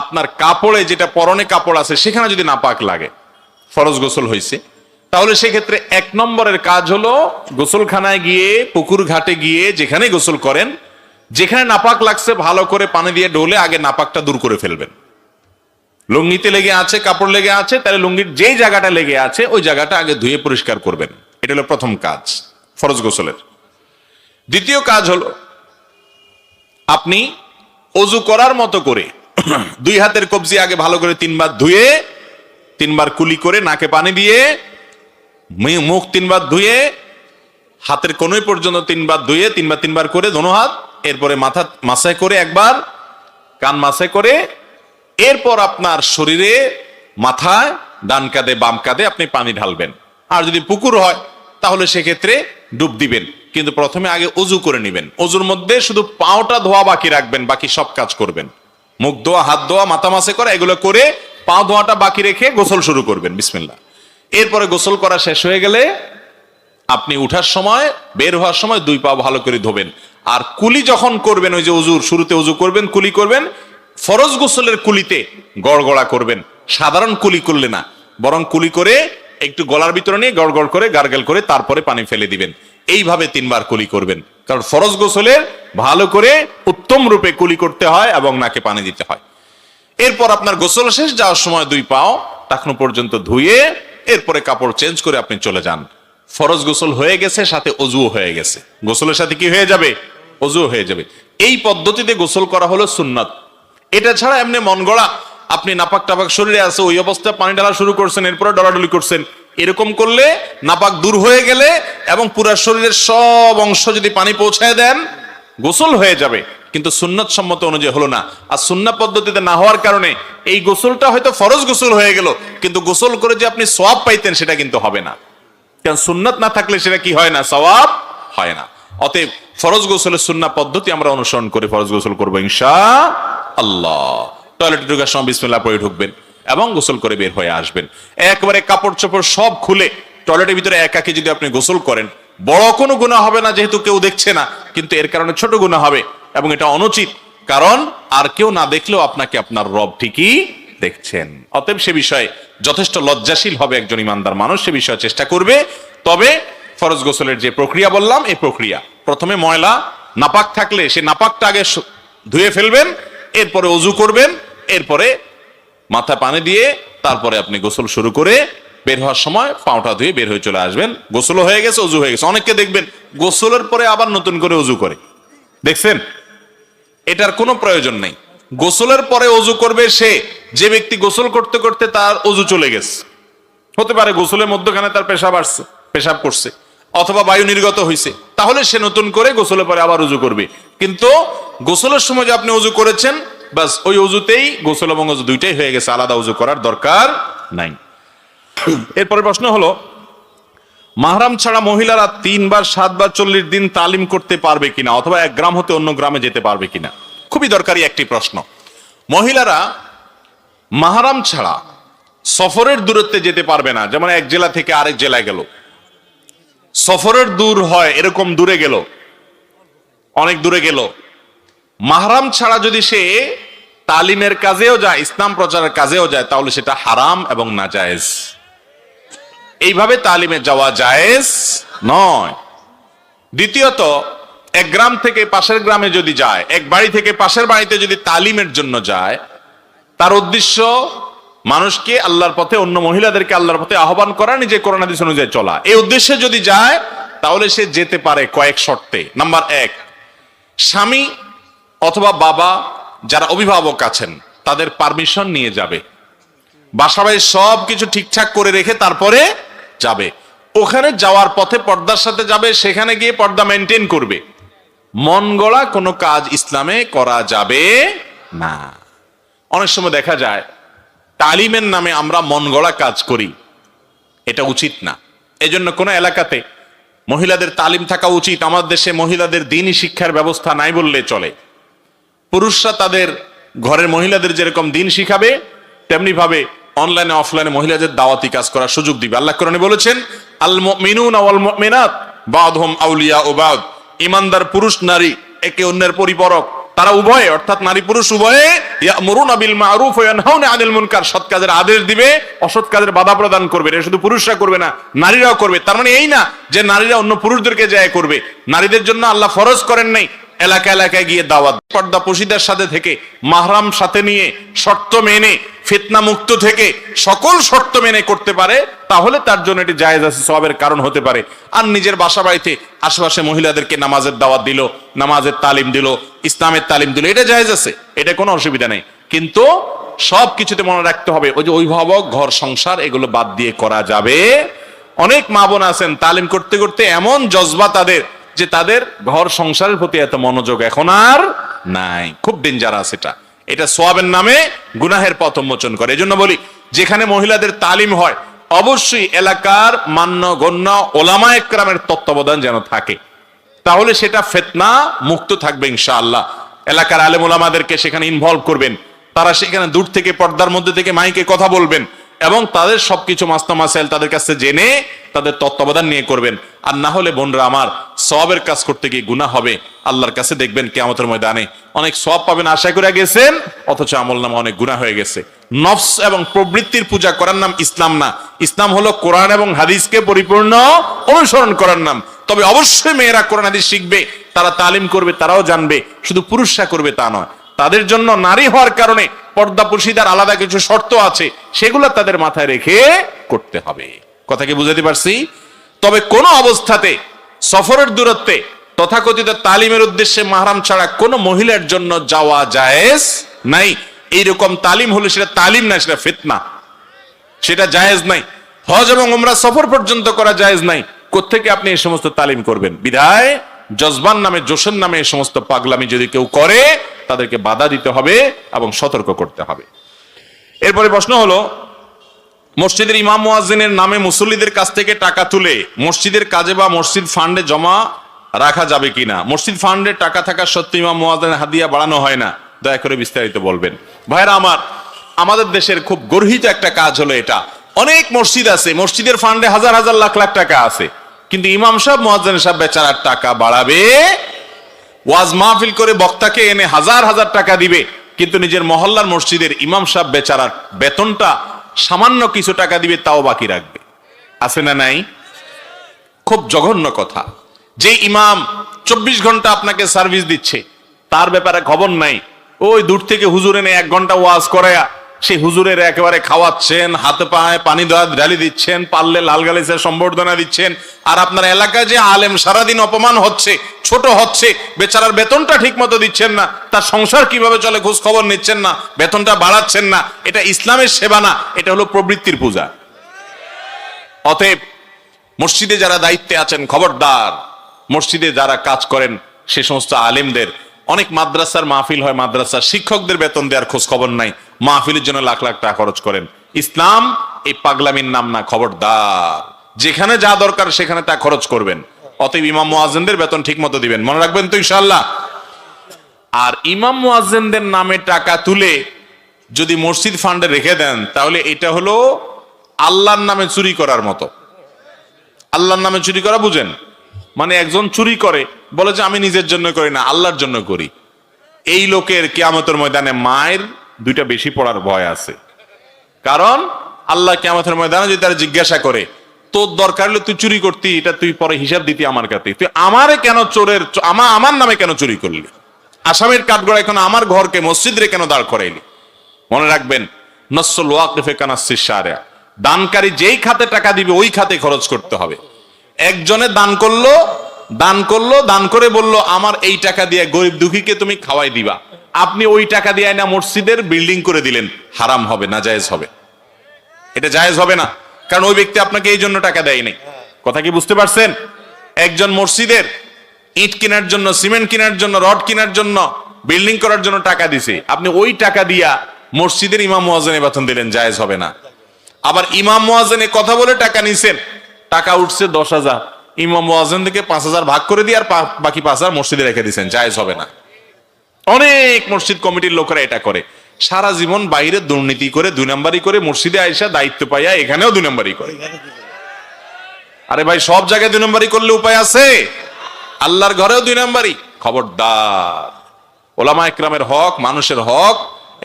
আপনার কাপড়ে যেটা পরনে কাপড় আছে সেখানে যদি নাপাক লাগে, ফরজ গোসল হয়েছে, তাহলে সেক্ষেত্রে 1 নম্বরের কাজ হলো গোসলখানায় গিয়ে, পুকুর ঘাটে গিয়ে যেখানে গোসল করেন, যেখানে নাপাক লাগছে ভালো করে পানি দিয়ে ডলে আগে নাপাকটা দূর করে ফেলবেন। লুঙ্গিতে লেগে আছে, কাপড় লেগে আছে, তাহলে লুঙ্গির যেই জায়গাটা লেগে আছে ওই জায়গাটা আগে ধুয়ে পরিষ্কার করবেন। এটা হলো প্রথম কাজ ফরজ গোসলের। দ্বিতীয় কাজ হলো আপনি অজু করার মতো করে 2 হাতের কবজি আগে ভালো করে 3 বার ধুয়ে, 3 বার কুলি করে, নাকে পানি দিয়ে, মুখ 3 বার ধুয়ে, হাতের কোনোই পর্যন্ত 3 বার ধুয়ে, 3 বার করে দোনো হাত, এরপরে মাথা মাসায় করে একবার, কান মাসায় করে, এরপর আপনার শরীরে, মাথায়, ডান কাঁধে বাম কাঁধে আপনি পানি ঢালবেন। আর যদি পুকুর হয় তাহলে সেক্ষেত্রে ডুব দিবেন, কিন্তু প্রথমে আগে অজু করে নেবেন। অজুর মধ্যে শুধু পাওটা ধোয়া বাকি রাখবেন, বাকি সব কাজ করবেন। মুখ ধোয়া, হাত ধোয়া, মাথা মাসে করা, এগুলো করে পা ধোয়াটা বাকি রেখে গোসল শুরু করবেন বিসমিল্লাহ। এরপরে গোসল করা শেষ হয়ে গেলে আপনি উঠার সময়, বের হওয়ার সময় 2 পা ভালো করে ধোবেন। আর কুলি যখন করবেন, ওই যে অজুর শুরুতে অজু করবেন, কুলি করবেন, ফরজ গোসলের কুলিতে গড়গড়া করবেন, সাধারণ কুলি করলে না, বরং কুলি করে একটু গলার ভিতরে নিয়ে গড়গড় করে গার্গেল করে তারপরে পানি ফেলে দিবেন। এইভাবে 3 বার কুলি করবেন, কারণ ফরজ গোসলের ভালো করে উত্তম রূপে কুলি করতে হয় এবং নাকে পানি দিতে হয়। এরপর আপনার গোসল শেষ, যাওয়ার সময় 2 পাও টাকনু পর্যন্ত ধুয়ে এরপরে কাপড় চেঞ্জ করে আপনি চলে যান। ফরজ গোসল হয়ে গেছে, সাথে অজুও হয়ে গেছে। গোসলের সাথে কি হয়ে যাবে? অজু হয়ে যাবে। এই পদ্ধতিতে গোসল করা হলো সুন্নাত। এটা ছাড়া এমনি মন গড়া আপনি নাপাক টাপাক শরীরে আছে, ওই অবস্থায় পানি ঢালা শুরু করছেন, এরপরে ডলাডলি করছেন, এরকম করলে নাপাক দূর হয়ে গেলে এবং পুরো শরীরের সব অংশ যদি পানি পৌঁছায় দেন গোসল হয়ে যাবে, কিন্তু সুন্নাত সম্মত অনুযায়ী হলো না। আর সুন্নাত পদ্ধতিতে না হওয়ার কারণে এই গোসলটা হয়তো ফরজ গোসল হয়ে গেল, কিন্তু গোসল করে যে আপনি সওয়াব পাইতেন সেটা কিন্তু হবে না, কারণ সুন্নাত না থাকলে সেটা কি হয় না? সওয়াব হয় না। অতএব ফরজ গোসলের সুন্নাহ পদ্ধতি আমরা অনুসরণ করে ফরজ গোসল করবো ইনশাআল্লাহ। টয়লেটে ঢোকার সময় বিসমিল্লাহ পড়ে ঢুকবেন এবং গোসল করে বের হয়ে আসবেন। একবারে কাপড় চোপড় সব খুলে টয়লেটের ভিতরে একাকি যদি আপনি গোসল করেন, বড় কোনো গুনাহ হবে না, যেহেতু কেউ দেখছে না, কিন্তু এর কারণে ছোট গুনাহ হবে এবং এটা অনুচিত, কারণ আর কেউ না দেখলেও আপনাকে আপনার রব ঠিকই দেখছেন। অতএব সে বিষয়ে যথেষ্ট লজ্জাশীল হবে একজন ইমানদার মানুষ, সে বিষয়ে চেষ্টা করবে। তবে ফরজ গোসলের যে প্রক্রিয়া বললাম, এই প্রক্রিয়া প্রথমে ময়লা নাপাক থাকলে সে নাপাকটা আগে ধুয়ে ফেলবেন, এরপরে অজু করবেন, এরপরে মাথা পানি দিয়ে তারপরে আপনি গোসল শুরু করে বের হওয়ার সময় পাউটা ধুয়ে বের হয়ে চলে আসবেন। গোসলও হয়ে গেছে, অজু হয়ে গেছে। অনেককে দেখবেন গোসলের পরে আবার নতুন করে অজু করে, দেখছেন? এটার কোনো প্রয়োজন নেই। গোসলের পরে অজু করবে সে যে ব্যক্তি গোসল করতে করতে তার অজু চলে গেছে। হতে পারে গোসলের মধ্যখানে তার পেশাব আসছে, পেশাব করছে, অথবা বায়ু নির্গত হয়েছে, তাহলে সে নতুন করে গোসলের পরে আবার অজু করবে। কিন্তু গোসলের সময় যে আপনি অজু করেছেন, বাস ওই অজুতেই গোসল এবং অজু দুইটাই হয়ে গেছে, আলাদা অজু করার দরকার নাই। এরপরে প্রশ্ন হলো, মাহরাম ছাড়া মহিলারা 3 বার 7 বার 40 দিন তালিম করতে পারবে কিনা, অথবা 1 গ্রাম হতে অন্য গ্রামে যেতে পারবে কিনা? খুবই দরকারি একটি প্রশ্ন। মহিলারা মাহরাম ছাড়া সফরের দূরত্বে যেতে পারবে না। যেমন এক জেলা থেকে আরেক জেলায় গেল, সফরের দূর হয়, এরকম দূরে গেল, অনেক দূরে গেল, মাহরাম ছাড়া যদি সে তালিমের কাজেও যায়, ইসলাম প্রচারের কাজেও যায়, তাহলে সেটা হারাম এবং নাজায়েজ। এইভাবে তালিমে যাওয়া জায়েজ নয়। দ্বিতীয়ত, এক গ্রাম থেকে পাশের গ্রামে যদি যায়, এক বাড়ি থেকে পাশের বাড়িতে যদি তালিমের জন্য যায়, তার উদ্দেশ্য মানুষকে আল্লাহর পথে, অন্য মহিলাদেরকে আল্লাহর পথে আহ্বান করা, নিজে কোরআন হাদিস অনুযায়ী চলা, এই উদ্দেশ্যে যদি যায় তাহলে সে যেতে পারে কয়েক শর্তে। নাম্বার 1, স্বামী অথবা বাবা যারা অভিভাবক আছেন তাদের পারমিশন নিয়ে যাবে, বাসাবাড়ি সব কিছু ঠিকঠাক করে রেখে তারপরে যাবে। ওখানে যাওয়ার পথে পর্দার সাথে যাবে, সেখানে গিয়ে পর্দা মেনটেন করবে। মন গড়া কোনো কাজ ইসলামে করা যাবে না। অনেক সময় দেখা যায় তালিমের নামে আমরা মন গড়া কাজ করি, এটা উচিত না। এজন্য কোন এলাকাতে মহিলাদের তালিম থাকা উচিত। আমাদের দেশে মহিলাদের দ্বীনি শিক্ষার ব্যবস্থা নাই বললে চলে। পুরুষরা তাদের ঘরের মহিলাদের যেরকম দ্বীন শিখাবে, তেমনি ভাবে অনলাইনে অফলাইনে মহিলাদের দাওয়াতি কাজ করার সুযোগ দিবে। আল্লাহ কোরআনে বলেছেন, আল মুমিনুনা ওয়াল মুমিনাত বাদহুম আউলিয়া ও বাদ। ঈমানদার পুরুষ নারী একে অন্যের পরিপূরক, তারা উভয়ে অর্থাৎ নারী পুরুষ উভয়ে ইয়ামুরুনা বিল মারুফ ওয়া ইয়ানহাউনা আনিল মুনকার, সৎ কাজের আদেশ দিবে, অসৎ কাজের বাধা প্রদান করবে। এটা শুধু পুরুষরা করবে না, নারীরাও করবে। তার মানে এই না যে নারীরা অন্য পুরুষদেরকে যায় করবে। নারীদের জন্য আল্লাহ ফরজ করেন নাই এলাকা এলাকায় গিয়ে দাওয়াত। পর্দা পশিদার সাথে থেকে, মাহরাম সাথে নিয়ে, শর্ত মেনে, ফিতনা মুক্ত থেকে সকল শর্ত মেনে করতে পারে, তাহলে তার জন্য এটি জায়েজ আছে, সওয়াবের কারণ হতে পারে। আর নিজের বাসা বাড়িতে আশেপাশে মহিলাদেরকে নামাজের দাওয়াত দিল, নামাজের তালিম দিল, ইসলামের তালিম দিল, এটা জায়েজ আছে, এটা কোনো অসুবিধা নেই। কিন্তু সব কিছুতে মনে রাখতে হবে ওই যে অভিভাবক, ঘর সংসার, এগুলো বাদ দিয়ে করা যাবে। অনেক মা বোন আছেন তালিম করতে করতে এমন জজবা তাদের যে তাদের ঘর সংসারের প্রতি এত মনোযোগ এখন আর নাই। খুব ডেঞ্জারাস এটা। এটা সওয়াবের নামে গুনাহের পথ উন্মোচন করে। এজন্য বলি, যেখানে মহিলাদের তালিম হয় অবশ্যই এলাকার মান্যগণ্য ওলামায়ে কেরামের তত্ত্বাবধান যেন থাকে, তাহলে সেটা ফিতনা মুক্ত থাকবে ইনশাআল্লাহ। এলাকার আলেম ওলামাদেরকে সেখানে ইনভলভ করবেন, তারা সেখানে দূর থেকে পর্দার মধ্যে থেকে মাইকে কথা বলবেন এবং তাদের সবকিছু মাসলা মাসাইল তাদের কাছে জেনে তাদের তত্ত্বাবধান নিয়ে করবেন। আর না হলে বোনরা আমার, সওয়াবের কাজ করতে গিয়ে গুনাহ হবে। আল্লাহর কাছে দেখবেন কিয়ামতের ময়দানে অনেক সওয়াব পাবেন আশা করে গেছেন, অথচ আমলনামা অনেক গুনাহ হয়ে গেছে। নফস এবং প্রবৃত্তির পূজা করার নাম ইসলাম না। ইসলাম হলো কোরআন এবং হাদিসকে পরিপূর্ণ অনুসরণ করার নাম। তবে অবশ্যই মেয়েরা কোরআন হাদিস শিখবে, তারা তালিম করবে, তারাও জানবে। শুধু পুরুষরা করবে তা নয়, তাদের জন্য নারী হওয়ার কারণে পর্দা পর্শিদার আলাদা কিছু শর্ত আছে, সেগুলো তাদের মাথায় রেখে করতে হবে। কথা কি বুঝাতে পারছি? তবে কোন অবস্থাতে সফরের দূরত্বে তথাকথিত তালিমের উদ্দেশ্যে মাহরাম ছাড়া কোন মহিলার জন্য যাওয়া জায়েজ নাই। এইরকম তালিম হলে সেটা তালিম না, সেটা ফিতনা, সেটা জায়েজ নাই। হজ এবং উমরা সফর পর্যন্ত করা জায়েজ নাই। কোত্থেকে আপনি এই সমস্ত তালিম করবেন? বিধায় জজবান নামে, জোশের নামে এই সমস্ত পাগলামি যদি কেউ করে, তাদেরকে বাধা দিতে হবে এবং সতর্ক করতে হবে। এরপরে প্রশ্ন হলো, মসজিদের ইমাম মুয়াজ্জিনের নামে মুসল্লিদের কাছ থেকে টাকা তুলে মসজিদের কাজে বা মসজিদ ফান্ডে জমা রাখা যাবে কিনা? মসজিদ ফান্ডে টাকা থাকা সত্ত্বেও ইমাম মুয়াজ্জিনের হাদিয়া বাড়ানো হয় না, দয়া করে বিস্তারিত বলবেন। ভাইরা আমার, আমাদের দেশের খুব গর্হিত একটা কাজ হলো এটা। অনেক মসজিদ আছে, মসজিদের ফান্ডে হাজার হাজার লাখ লাখ টাকা আছে, কিন্তু ইমাম সাহেব, মুয়াজ্জিন সাহেব বেচারার টাকা বাড়াবে, ওয়াজ মাহফিল করে বক্তাকে এনে হাজার হাজার টাকা দিবে, কিন্তু নিজের মহল্লার মসজিদের ইমাম সাহেব বেচারার বেতনটা সামান্য কিছু টাকা দিবে, তাও বাকি রাখবে। আছে না নাই? খুব জঘন্য কথা। যে ইমাম 24 ঘন্টা আপনাকে সার্ভিস দিচ্ছে, তার ব্যাপারে খবর নাই, ওই দূর থেকে হুজুর এনে 1 ঘন্টা ওয়াজ করায়া সেই হুজুরের একেবারে খাওয়াচ্ছেন, হাতে পায়ে পানি ঢালি দিচ্ছেন, পারলে লাল গালিচার সম্বর্ধনা দিচ্ছেন। আর আপনার এলাকায় যে আলেম সারাদিন অপমান হচ্ছে, ছোট হচ্ছে, বেচারার বেতনটা ঠিক মতো দিচ্ছেন না, তার সংসার কিভাবে চলে খোঁজ খবর নিচ্ছেন না, বেতনটা বাড়াচ্ছেন না। এটা ইসলামের সেবা না, এটা হলো প্রবৃত্তির পূজা। অতএব মসজিদে যারা দায়িত্বে আছেন, খবরদার, মসজিদে যারা কাজ করেন সে সমস্ত আলেমদের, অনেক মাদ্রাসার মাহফিল হয়, মাদ্রাসার শিক্ষকদের বেতন দেওয়ার খোঁজ খবর নাই, মাহফিলের জন্য লাখ লাখ টাকা খরচ করেন। ইসলাম এই পাগলামির নাম না, খবরদার। যেখানে যা দরকার সেখানে তা খরচ করবেন। অতএব ইমাম মুয়াজ্জিনদের বেতন ঠিক মতো দিবেন, মনে রাখবেন তো ইনশাআল্লাহ। আর ইমাম মুয়াজ্জিনদের নামে টাকা তুলে যদি মসজিদ ফান্ডে রেখে দেন, তাহলে এটা হলো আল্লাহর নামে চুরি করার মতো। আল্লাহর নামে চুরি করা বুঝেন? মানে একজন চুরি করে, বলে যে আমি নিজের জন্য করি না, আল্লাহর জন্য করি। এই লোকের কিয়ামতের ময়দানে মায়ের 2টা বেশি পড়ার ভয় আছে। কারণ আল্লাহ কিয়ামতের ময়দানে যদি তারা জিজ্ঞাসা করে, তোর দরকার হলে তুই চুরি করতি, এটা তুই পরে হিসাব দিতি আমার কাছে, তুই আমারে কেন চোরের আমার নামে কেন চুরি করলি? আসামের কাঠগড়ায় এখন আমার ঘরকে মসজিদে কেন দাঁড় করাইলি? মনে রাখবেন, নসল ওয়াকিফে কানাসিস শারিয়া, দানকারী যেই খাতে টাকা দিবে ওই খাতে খরচ করতে হবে। একজনে দান করলো, দান করে বললো আমার এই টাকা দিয়ে গরিব দুঃখীকে তুমি খাওয়াই দিবা, আপনি ওই টাকা দিয়ে না মসজিদের বিল্ডিং করে দিলেন, হারাম হবে, নাজায়েজ হবে। এটা জায়েজ হবে না, কারণ ওই ব্যক্তি আপনাকে এই জন্য টাকা দেয়নি। কথা কি বুঝতে পারছেন? একজন মসজিদের ইট কেনার জন্য, সিমেন্ট কেনার জন্য, রড কেনার জন্য, বিল্ডিং করার জন্য টাকা দিছে, আপনি ওই টাকা দিয়া মসজিদের ইমাম মুয়াজ্জিনের বেতন দিলেন, জায়েজ হবে না। আবার ইমাম মুয়াজ্জিনের কথা বলে টাকা নিছেন, টাকা উঠছে 10,000, ইমাম মুয়াজ্জিন থেকে 5,000 ভাগ করে দিয়ে আর বাকি 5,000 মসজিদে রেখে দিয়েছেন, জায়েজ হবে না। অনেক মসজিদ কমিটির লোকেরা এটা করে, সারা জীবন বাইরে দুর্নীতি করে, 2 নম্বরই করে, মসজিদে আইসা দায়িত্ব পাইয়া এখানেও 2 নম্বরই করে। আরে ভাই, সব জায়গায় 2 নম্বরই করলে উপায় আছে? আল্লাহর ঘরেও 2 নম্বরই? খবরদার। ওলামা একরামের হক, মানুষের হক,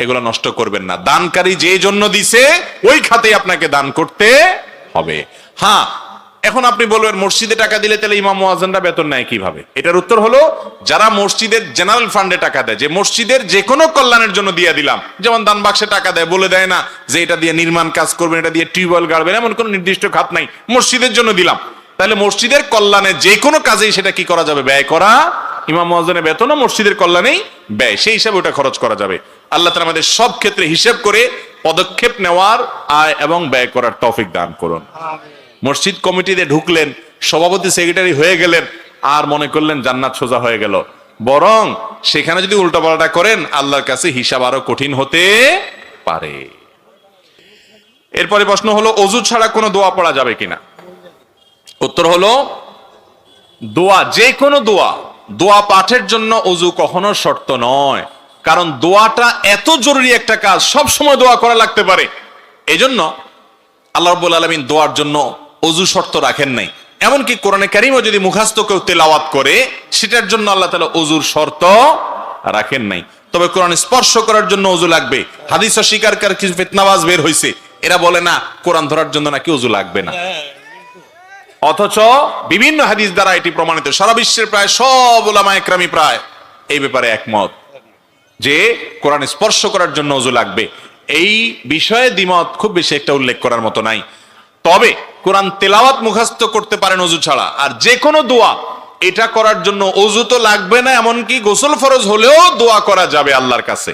এগুলো নষ্ট করবেন না। দানকারী যে জন্য দিছে ওই খাতে আপনাকে দান করতে হবে। হ্যাঁ, এখন আপনি বলবেন মসজিদে টাকা দিলে তাহলে ইমাম মুয়াজ্জিনরা বেতন নেয় কিভাবে? এটার উত্তর হলো, যারা মসজিদের জেনারেল ফান্ডে টাকা দেয়, যে মসজিদের যে কোনো কল্যাণের জন্য দিয়ে দিলাম, যেমন দান বাক্সে টাকা দেয়, বলে দেয় না যে এটা দিয়ে নির্মাণ কাজ করবেন, এটা দিয়ে টিউবওয়েল গাড়বেন, এমন কোনো নির্দিষ্ট খাত নাই, মসজিদের জন্য দিলাম, তাহলে মসজিদের কল্যাণে যে কোনো কাজেই সেটা কি করা যাবে? ব্যয় করা। ইমাম মুয়াজ্জিনের বেতনও মসজিদের কল্যাণেই ব্যয়, সেই হিসাবে ওটা খরচ করা যাবে। আল্লাহ তাআলা আমাদের সব ক্ষেত্রে হিসাব করে পদক্ষেপ নেওয়ার, আয় এবং ব্যয় করার তৌফিক দান করুন। মসজিদ কমিটিতে ঢুকলেন, সভাপতি সেক্রেটারি হয়ে গেলেন, আর মনে করলেন জান্নাত সোজা হয়ে গেল, বরং সেখানে যদি উল্টাপাল্টা করেন আল্লাহর কাছে হিসাব আরো কঠিন হতে পারে। এরপরে প্রশ্ন হলো, অজু ছাড়া কোনো দোয়া পড়া যাবে কিনা? উত্তর হলো, দোয়া, যে কোনো দোয়া পাঠের জন্য অজু কখনো শর্ত নয়, কারণ দোয়াটা এত জরুরি একটা কাজ, সব সময় দোয়া করা লাগতে পারে। এজন্য আল্লাহ রাব্বুল আলামিন দোয়ার জন্য অজু শর্ত রাখেন নাই। এমনকি কোরআনে কারীমও যদি মুখস্থ কেউ তেলাওয়াত করে, সেটার জন্য আল্লাহ তাআলা অজুর শর্ত রাখেন নাই। তবে কোরআন স্পর্শ করার জন্য অজু লাগবে। হাদিস অস্বীকারীর কিছু ফিতনাবাজ বের হইছে, এরা বলে না কোরআন ধরার জন্য নাকি অজু লাগবে না, অথচ বিভিন্ন হাদিস দ্বারা এটি প্রমাণিত। সারা বিশ্বের প্রায় সব উলামা একরামী প্রায় এই ব্যাপারে একমত যে কোরআন স্পর্শ করার জন্য অজু লাগবে। এই বিষয়ে দ্বিমত খুব বেশি একটা উল্লেখ করার মতো নাই। তবে কোরআন তেলাওয়াত মুখস্থ করতে পারেন অজু ছাড়া, আর যে কোনো দোয়া এটা করার জন্য অজু তো লাগবে না, এমনকি গোসল ফরজ হলেও দোয়া করা যাবে আল্লাহর কাছে,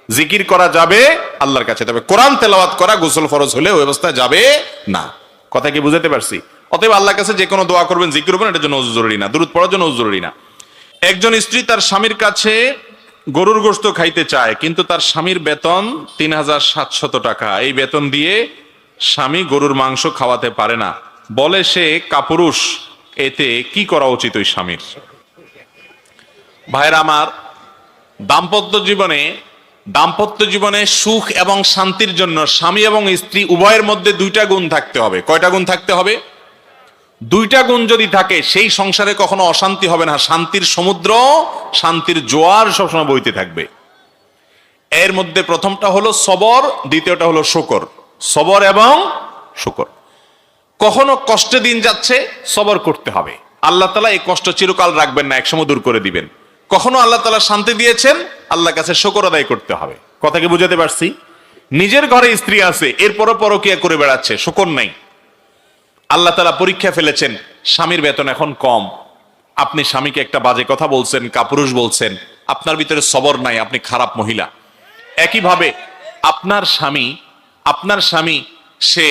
জিকির করা যাবে আল্লাহর কাছে। তবে কোরআন তেলাওয়াত করা গোসল ফরজ হলে ওই অবস্থায় যাবে না। কথা কি বুঝাতে পারছি? অতএব আল্লাহর কাছে যে কোনো দোয়া করবেন, জিকির করবেন, এটার জন্য অজু জরুরি না, দুরূদ পড়ার জন্য অজু জরুরি না। একজন স্ত্রী তার স্বামীর কাছে গরুর গোশত খাইতে চায়, কিন্তু তার স্বামীর বেতন ৩৭০০ টাকা। এই বেতন দিয়ে স্বামী গরুর মাংস খাওয়াতে পারে না, বলে সে কাপুরুষ। এতে কি করা উচিত ওই স্বামীর? ভাইরা আমার, দাম্পত্য জীবনে সুখ এবং শান্তির জন্য স্বামী এবং স্ত্রী উভয়ের মধ্যে দুইটা গুণ থাকতে হবে। কয়টা গুণ থাকতে হবে? দুইটা গুণ যদি থাকে, সেই সংসারে কখনো অশান্তি হবে না, শান্তির সমুদ্র, শান্তির জোয়ার সবসময় বইতে থাকবে। এর মধ্যে প্রথমটা হলো সবর, দ্বিতীয়টা হলো শুকর। সবর এবং শুকর। কখনো কষ্টে দিন যাচ্ছে, সবর করতে হবে, আল্লাহ তাআলা এই কষ্ট চিরকাল রাখবেন না, একসময় দূর করে দিবেন। কখনো আল্লাহ তাআলা শান্তি দিয়েছেন, আল্লাহর কাছে শুকর আদায় করতে হবে। কথা কি বুঝাতে পারছি? নিজের ঘরে স্ত্রী আছে, এরপরও পরকীয়া করে বেড়াচ্ছে, শুকর নাই। আল্লাহ তাআলা পরীক্ষা ফেলেছেন, স্বামীর বেতন এখন কম, আপনি স্বামীকে একটা বাজে কথা বলছেন, কাপুরুষ বলছেন, আপনার ভিতরে সবর নাই, আপনি খারাপ মহিলা। একইভাবে আপনার স্বামী সে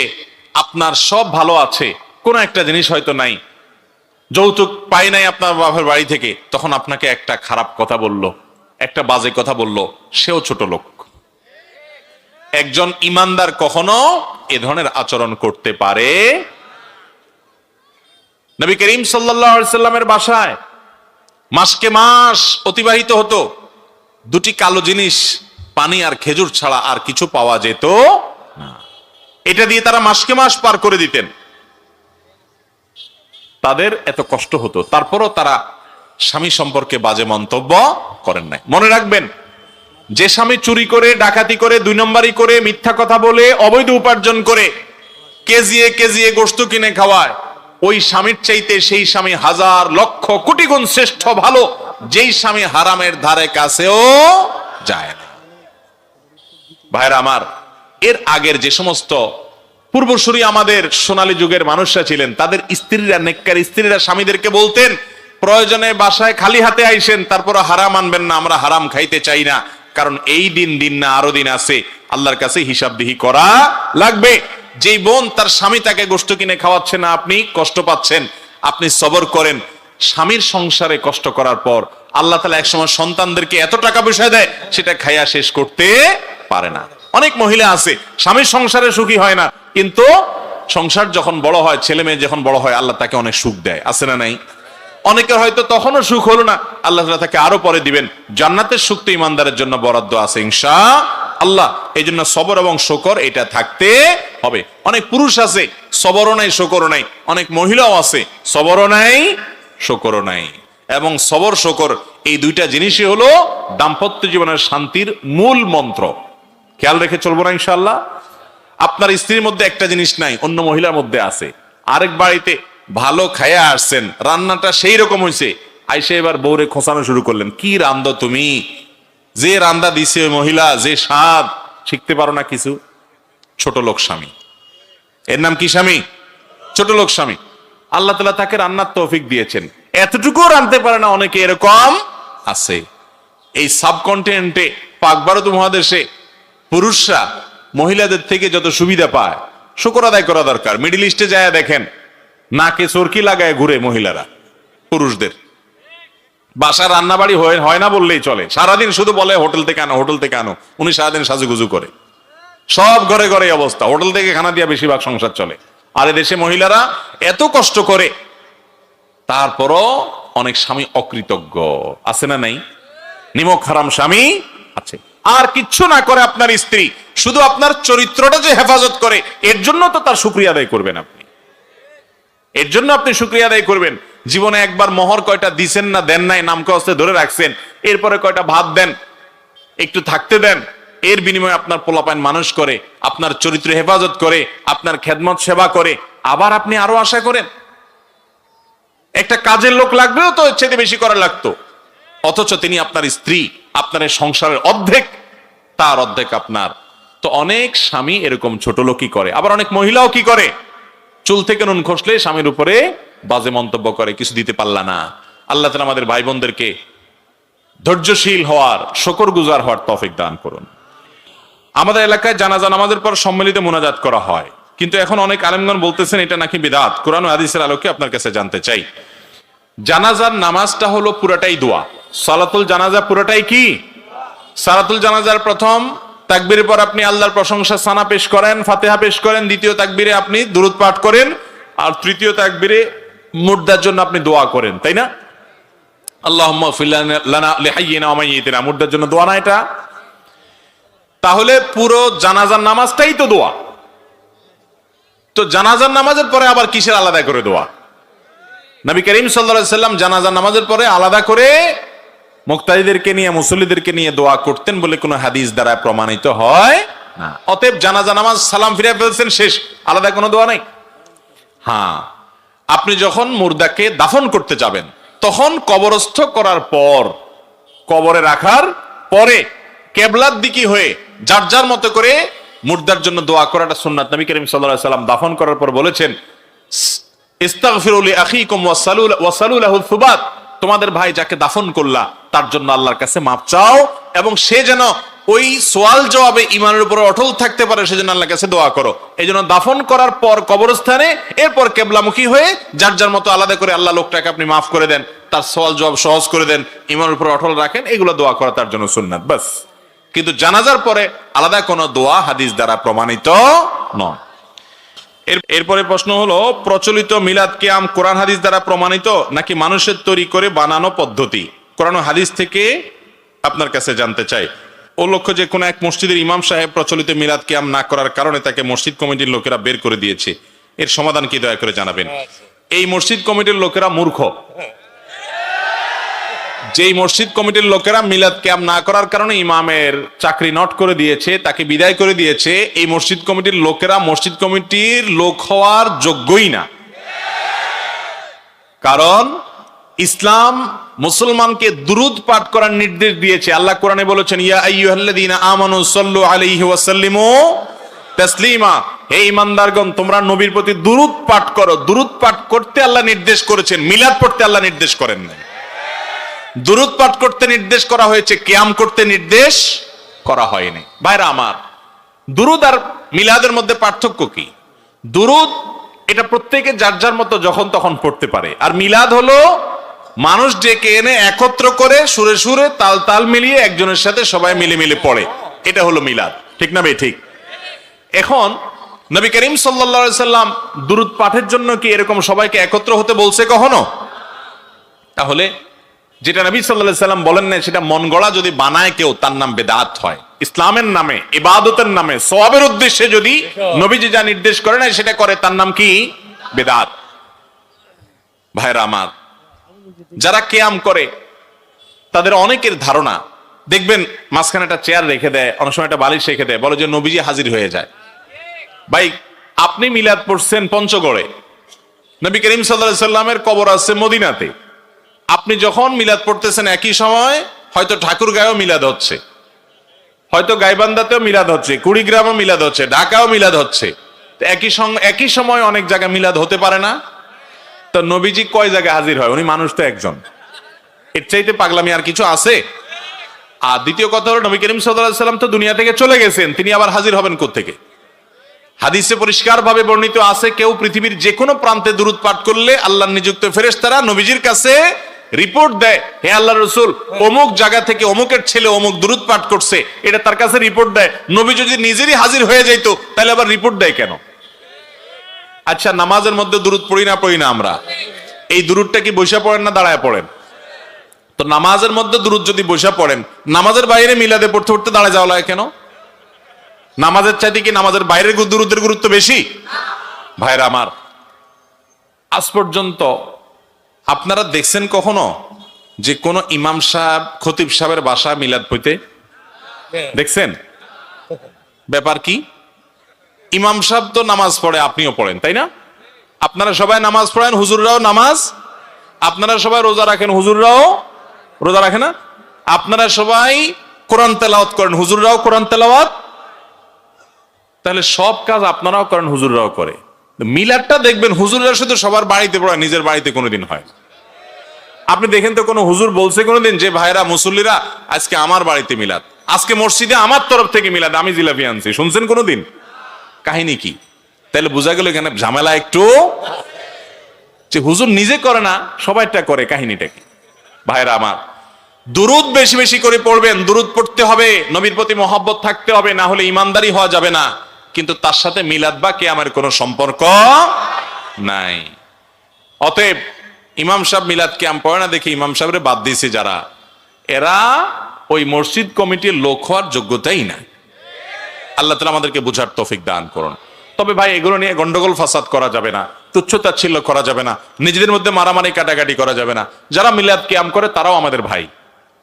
আপনার সব ভালো আছে, কোনো একটা জিনিস হয়তো নাই, যৌতুক পাই নাই আপনার বাবার বাড়ি থেকে, তখন আপনাকে একটা খারাপ কথা বলল, একটা বাজে কথা বলল, সেও ছোট লোক। একজন ইমানদার কখনো এ ধরনের আচরণ করতে পারে। নবী করিম সাল্লাল্লাহু আলাইহি সাল্লামের বাসায় মাসকে মাস অতিবাহিত হতো, দুটি কালো জিনিস, পানি আর খেজুর ছাড়া আর কিছু পাওয়া যেত না। এটা দিয়ে তারা মাসকে মাস পার করে দিতেন। তাদের এত কষ্ট হতো, তারপরও তারা স্বামী সম্পর্কে বাজে মন্তব্য করেন নাই। মনে রাখবেন, যে স্বামী চুরি করে, ডাকাতি করে, 2 নম্বরি করে, মিথ্যা কথা বলে, অবৈধ উপার্জন করে কেজিয়ে কেজিয়ে গোশত কিনে খাওয়ায়, ওই স্বামীর চাইতে সেই স্বামী হাজার লক্ষ কোটি গুণ শ্রেষ্ঠ ভালো, যেই স্বামী হারামের ধারে কাছেও যায় না। ভাইরা আমার, এর আগের যে সমস্ত পূর্বসূরি আমাদের সোনালী যুগের মানুষরা ছিলেন, তাদের স্ত্রীরা, নেককার স্ত্রীরা স্বামীদেরকে বলতেন, প্রয়োজনে বাসায় খালি হাতে আইসেন, তারপর হারাম আনবেন না, আমরা হারাম খাইতে চাই না, কারণ এই দিন না আরো দিন আছে, আল্লাহর কাছে হিসাবদিহি করা লাগবে। যেই বোন তার স্বামী তাকে গোশত কিনে খাওয়াচ্ছে না, আপনি কষ্ট পাচ্ছেন, আপনি সবর করেন। স্বামীর সংসারে কষ্ট করার পর আল্লাহ তাআলা একসময় সন্তানদেরকে এত টাকা পয়সা দেয়, সেটা খাইয়া শেষ করতে পারে না। অনেক মহিলা আছে স্বামীর সংসারে সুখী হয় না, কিন্তু সংসার যখন বড় হয়, ছেলে মেয়ে যখন বড় হয়, আল্লাহ তাকে অনেক সুখ দেয়, আছে না নাই? অনেকের হয়তো তখনও সুখ হলো না, আল্লাহ তাআলা তাকে আরো পরে দিবেন। জান্নাতের সুখ তো ইমানদারের জন্য বরাদ্দ আছে ইনশাআল্লাহ। এই জন্য সবর এবং শুকর এটা থাকতে হবে। অনেক পুরুষ আছে সবরও নাই, শুকরও নাই, অনেক মহিলাও আছে সবরও নাই, শুকরও নাই। এবং সবর শুকর এই দুইটা জিনিসই হলো দাম্পত্য জীবনের শান্তির মূল মন্ত্র। খেয়াল রেখে চলবো না ইনশাআল্লাহ। আপনার স্ত্রীর মধ্যে একটা জিনিস নাই, অন্য মহিলার মধ্যে আছে। আরেক বাড়িতে ভালো খায়া আসছেন, রান্নাটা সেই রকম হয়েছে, আইসে এবার বউরে খোঁচানো শুরু করলেন, কি রান্ধো তুমি, যে রান্দা দিছে ওই মহিলা, যে স্বাদ, শিখতে পারো না কিছু। ছোট লোক স্বামী, এর নাম কি স্বামী? ছোট লোক স্বামী। আল্লাহ তাআলা তাকে রান্নার তৌফিক দিয়েছেন, এতটুকু রাঁধতে পারে না, অনেকে এরকম আছে। এই সাবকন্টিনেন্টে পাক ভারত মহাদেশে পুরুষরা মহিলাদের থেকে যত সুবিধা পায় শুকর আদায় করা দরকার। মিডল ইস্টে যায় দেখেন, নাকে চরকি লাগায় ঘুরে মহিলারা পুরুষদের। বাসা রান্না বাড়ি হয় না বললেই চলে, সারাদিন শুধু বলে হোটেল থেকে আনো, হোটেল থেকে আনো। উনি সারাদিন সাজুগুজু করে, সব ঘরে ঘরে অবস্থা, হোটেল থেকে খানা দিয়া বেশিরভাগ সংসার চলে। আর দেশে মহিলারা এত কষ্ট করে, তারপরও অনেক স্বামী অকৃতজ্ঞ আছে না নাই? নিমক হারাম স্বামী আছে। আর কিচ্ছু না করে আপনার স্ত্রী, শুধু আপনার চরিত্রটা যে হেফাজত করে, এর জন্য তো তার শুকরিয়া আদায় করবেন আপনি। এর জন্য আপনি শুকরিয়া আদায় করবেন। জীবনে একবার মোহর কয়টা দিছেন না দেন নাই, নামকে হস্তে ধরে রাখছেন, এরপরে কয়টা ভাত দেন, একটু থাকতে দেন, এর বিনিময়ে আপনার পোলাপাইন মানুষ করে, আপনার চরিত্র হেফাজত করে, আপনার খেদমত সেবা করে, আবার আপনি আরো আশা করেন একটা কাজের লোক লাগবেও তো এর চেয়ে বেশি করা লাগতো। অথচ তিনি আপনার স্ত্রী, আপনার সংসারের অর্ধেক, তার অর্ধেক আপনার। তো অনেক স্বামী এরকম ছোট লোকই করে। আবার অনেক মহিলাও কি করে, চুল থেকে নুন খসলে স্বামীর উপরে বাজে মন্তব্য করে, কিছু দিতে পারলা না। আল্লাহ তাআলা আমাদের ভাই বোনদেরকে ধৈর্যশীল হওয়ার, শুকরগুজার হওয়ার তৌফিক দান করুন। আমাদের এলাকায় জানাজা নামাজের পর সম্মিলিত মোনাজাত করা হয়, কিন্তু এখন অনেক আলেমগণ বলতেছেন এটা নাকি বিদআত। কোরআন ও হাদিসের আলোকে আপনার কাছে জানতে চাই, জানাজার নামাজটা হলো পুরাটাই দোয়া। সালাতুল জানাজা পুরাটাই কি? সালাতুল জানাজার প্রথম তাকবীরের পর আপনি আল্লাহর প্রশংসা সানা পেশ করেন, ফাতিহা পেশ করেন, দ্বিতীয় তাকবীরে আপনি দুরূদ পাঠ করেন, আর তৃতীয় তাকবীরে মুর্দার জন্য আপনি দোয়া করেন, তাই না? আল্লাহুম্মা ফির লানা লিহাইয়িনা ওয়া মাইয়িতিনা, মুর্দার জন্য দোয়া না এটা? তাহলে পুরো জানাজার নামাজটাই তো দোয়া। তো জানাজার নামাজের পরে আবার কিসের আলাদা করে দোয়া? নবী করিম সাল্লাল্লাহু আলাইহি সাল্লাম জানাজার নামাজের পরে আলাদা করে মুক্তাদিদেরকে নিয়ে, মুসল্লিদেরকে নিয়ে দোয়া করতেন বলে কোনো হাদিস দ্বারা প্রমাণিত হয় না। অতএব জানাজা নামাজ সালাম ফিরে ফেলছেন, শেষ, আলাদা কোনো দোয়া নাই। হ্যাঁ, আপনি যখন মুর্দাকে দাফন করতে যাবেন, তখন কবরস্থ করার পর, কবরে রাখার পরে কেবলার দিকে হয়ে যার যার মতো করে মুর্দার জন্য দোয়া করাটা সুন্নাত। নবী করিম সাল্লাল্লাহু আলাইহি সাল্লাম দাফন করার পর বলেছেন, ইস্তাগফিরু লিআখিকুম ওয়াসালু লাহু সুবাত, তোমাদের ভাই যাকে দাফন করলা তার জন্য আল্লাহর কাছে মাপ চাও, এবং সে যেন ওই সওয়াল জবাবে ঈমানের উপর অটল থাকতে পারে, সেজন্য আল্লাহর কাছে দোয়া করো। এই জন্য দাফন করার পর কবরস্থানে, এরপর কেবলামুখী হয়ে যার যার মতো আলাদা করে আল্লাহ লোকটাকে আপনি মাফ করে দেন, তার সওয়াল জবাব সহজ করে দেন, ঈমানের উপর অটল রাখেন, এগুলো দোয়া করা তার জন্য সুন্নাত, বাস। কিন্তু জানাজার পরে আলাদা কোনো দোয়া হাদিস দ্বারা প্রমাণিত নয়। এরপরে প্রশ্ন হলো, প্রচলিত মিলাদ কিয়াম কোরআন হাদিস দ্বারা প্রমাণিত নাকি মানুষের তৈরি করে বানানো পদ্ধতি? কোরআন হাদিস থেকে আপনার কাছে জানতে চাই। ও লক্ষ্য যে কোন এক মসজিদের ইমাম সাহেব প্রচলিত মিলাদ কিয়াম না করার কারণে তাকে মসজিদ কমিটির লোকেরা বের করে দিয়েছে, এর সমাধান কি দয়া করে জানাবেন। এই মসজিদ কমিটির লোকেরা মূর্খ। যেই মসজিদ কমিটির লোকেরা মিলাদ কিয়াম না করার কারণে ইমামের চাকরি নট করে দিয়েছে, তাকে বিদায় করে দিয়েছে, এই মসজিদ কমিটির লোকেরা মসজিদ কমিটির লোক হওয়ার যোগ্যই না। কারণ ইসলাম মুসলমানকে দুরূদ পাঠ করার নির্দেশ দিয়েছে। আল্লাহ কোরআনে বলেছেন, ইয়া আইয়ুহাল্লাযীনা আমানু সাল্লু আলাইহি ওয়া সাল্লিমু তাসলিমা, হে ঈমানদারগণ তোমরা নবীর প্রতি দুরূদ পাঠ করো। দুরূদ পাঠ করতে আল্লাহ নির্দেশ করেছেন, মিলাদ পড়তে আল্লাহ নির্দেশ করেন না। দুরূদ পাঠ করতে নির্দেশ করা হয়েছে, কিয়াম করতে নির্দেশ করা হয়নি। ভাইরা আমার, দুরূদ আর মিলাদের মধ্যে পার্থক্য কি? দুরূদ এটা প্রত্যেকে যার যার মতো যখন তখন পড়তে পারে, আর মিলাদ হলো মানুষ ডেকে এনে একত্র করে সুরে সুরে তাল তাল মিলিয়ে একজনের সাথে সবাই মিলে মিলে পড়ে, এটা হলো মিলাদ। ঠিক না ভাই? ঠিক। এখন নবী করিম সাল্লাল্লাহু আলাইহি সাল্লাম দুরূদ পাঠের জন্য কি এরকম সবাইকে একত্র হতে বলছে কখনো? তাহলে যেটা নবী সাল্লাল্লাহু আলাইহি সাল্লাম বলেন না, সেটা মন গড়া যদি বানায় কেউ, তার নাম বেদাত হয়। ইসলামের নামে, ইবাদতের নামে, সওয়াবের উদ্দেশ্যে যদি নবীজি যা নির্দেশ করে না সেটা করে, তার নাম কি? বেদাত। ভাইরা আমার, যারা কিয়াম করে তাদের অনেকের ধারণা, দেখবেন মাঝখানে একটা চেয়ার রেখে দেয়, অনেক সময় একটা বালিশ রেখে দেয়, বলে যে নবীজি হাজির হয়ে যায়। ভাই, আপনি মিলাদ পড়ছেন পঞ্চগড়ে, নবী করিম সাল্লাল্লাহু আলাইহি সাল্লামের কবর আছে মদিনাতে। আপনি যখন মিলাদ পড়তেছেন একই সময় হয়তো ঠাকুরগাঁয়েও মিলাদ হচ্ছে, হয়তো গাইবান্ধাতেও মিলাদ হচ্ছে, কুড়িগ্রামও মিলাদ হচ্ছে, ঢাকাও মিলাদ হচ্ছে। একই সময় অনেক জায়গায় মিলাদ হতে পারে না? তো নবীজি কয় জায়গায় হাজির হয়? উনি মানুষ তো একজন, এর চাইতে পাগলামি আর কিছু আছে? আর দ্বিতীয় কথা হলো, নবী করিম সাল্লাল্লাহু আলাইহি সাল্লাম তো দুনিয়া থেকে চলে গেছেন, তিনি আবার হাজির হবেন কোত্থেকে? হাদিসে পরিষ্কার ভাবে বর্ণিত আছে, কেউ পৃথিবীর যে কোনো প্রান্তে দুরূদ পাঠ করলে আল্লাহর নিযুক্ত ফেরেশতারা নবীজির কাছে রিপোর্ট দেয়, হে আল্লাহর রাসূল, অমুক জায়গা থেকে অমুকের ছেলে অমুক দুরূদ পাঠ করছে, এটা তার কাছে রিপোর্ট দেয়। নবী যদি নিজেরই হাজির হয়ে যাইতো তাহলে আবার রিপোর্ট দেয় কেন? আচ্ছা, নামাজের মধ্যে দুরূদ পড়ি না আমরা, এই দুরূদটা কি বৈশা পড়েন না দাঁড়ায় পড়েন? তো নামাজের মধ্যে দুরূদ যদি বৈশা পড়েন, নামাজের বাইরে মিলাদে পড়তে পড়তে দাঁড়ায় যাওয়া লাগে কেন? নামাজের চাইতে কি নামাজের বাইরের দুরূদের গুরুত্ব বেশি? ভাইরা আমার, আজ পর্যন্ত আপনারা দেখছেন কখনো যে কোন ইমাম সাহেব খতিব সাহেবের বাসায় মিলাদ পড়তে দেখছেন? ব্যাপার কি? ইমাম সাহেব তো নামাজ পড়ে, আপনিও পড়েন, তাই না? আপনারা সবাই নামাজ পড়েন, হুজুররাও নামাজ, আপনারা সবাই রোজা রাখেন, হুজুররাও রোজা রাখে না? আপনারা সবাই কোরআন তেলাওয়াত করেন, হুজুররাও কোরআন তেলাওয়াত। তাহলে সব কাজ আপনারাও করেন, হুজুররাও করে। মিলাদটা দেখবেন হুজুররা শুধু সবার বাড়িতে পড়ে, নিজের বাড়িতে কোনোদিন হয়। আপনি দেখেন তো কোন হুজুর বলছে কোনোদিন যে ভাইরা মুসল্লিরা আজকে আমার বাড়িতে মিলাদ, আজকে মসজিদে আমার তরফ থেকে মিলাদ, আমি জিলাপি আনছি, শুনছেন কোনোদিন? কাহিনী কি? তাহলে বোঝা গেল এখানে ঝামেলা একটু, যে হুজুর নিজে করে না, সবাইটা করে, কাহিনীটা কি? ভাইরা আমার, দুরূদ বেশি বেশি করে পড়বেন, দুরূদ পড়তে হবে, নবীর প্রতি মহব্বত থাকতে হবে, না হলে ইমানদারি হওয়া যাবে না। কিন্তু তার সাথে মিলাদ বা কিয়ামের কোনো সম্পর্ক নাই। অতএব ইমাম সাহেব মিলাদ কিয়াম পড়ে না দেখে ইমাম সাহেবরে বাদ দিয়েছে যারা, এরা ওই মসজিদ কমিটির লোক হওয়ার যোগ্যতাই নাই। আল্লাহ তাআলা আমাদেরকে বুঝার তৌফিক দান করুন। তবে ভাই, এগুলো নিয়ে গন্ডগোল ফাসাদ করা যাবে না, তুচ্ছতাচ্ছিল্য করা যাবে না, নিজেদের মধ্যে মারামারি কাটাকাটি করা যাবে না। যারা মিলাদ কিয়াম করে তারাও আমাদের ভাই,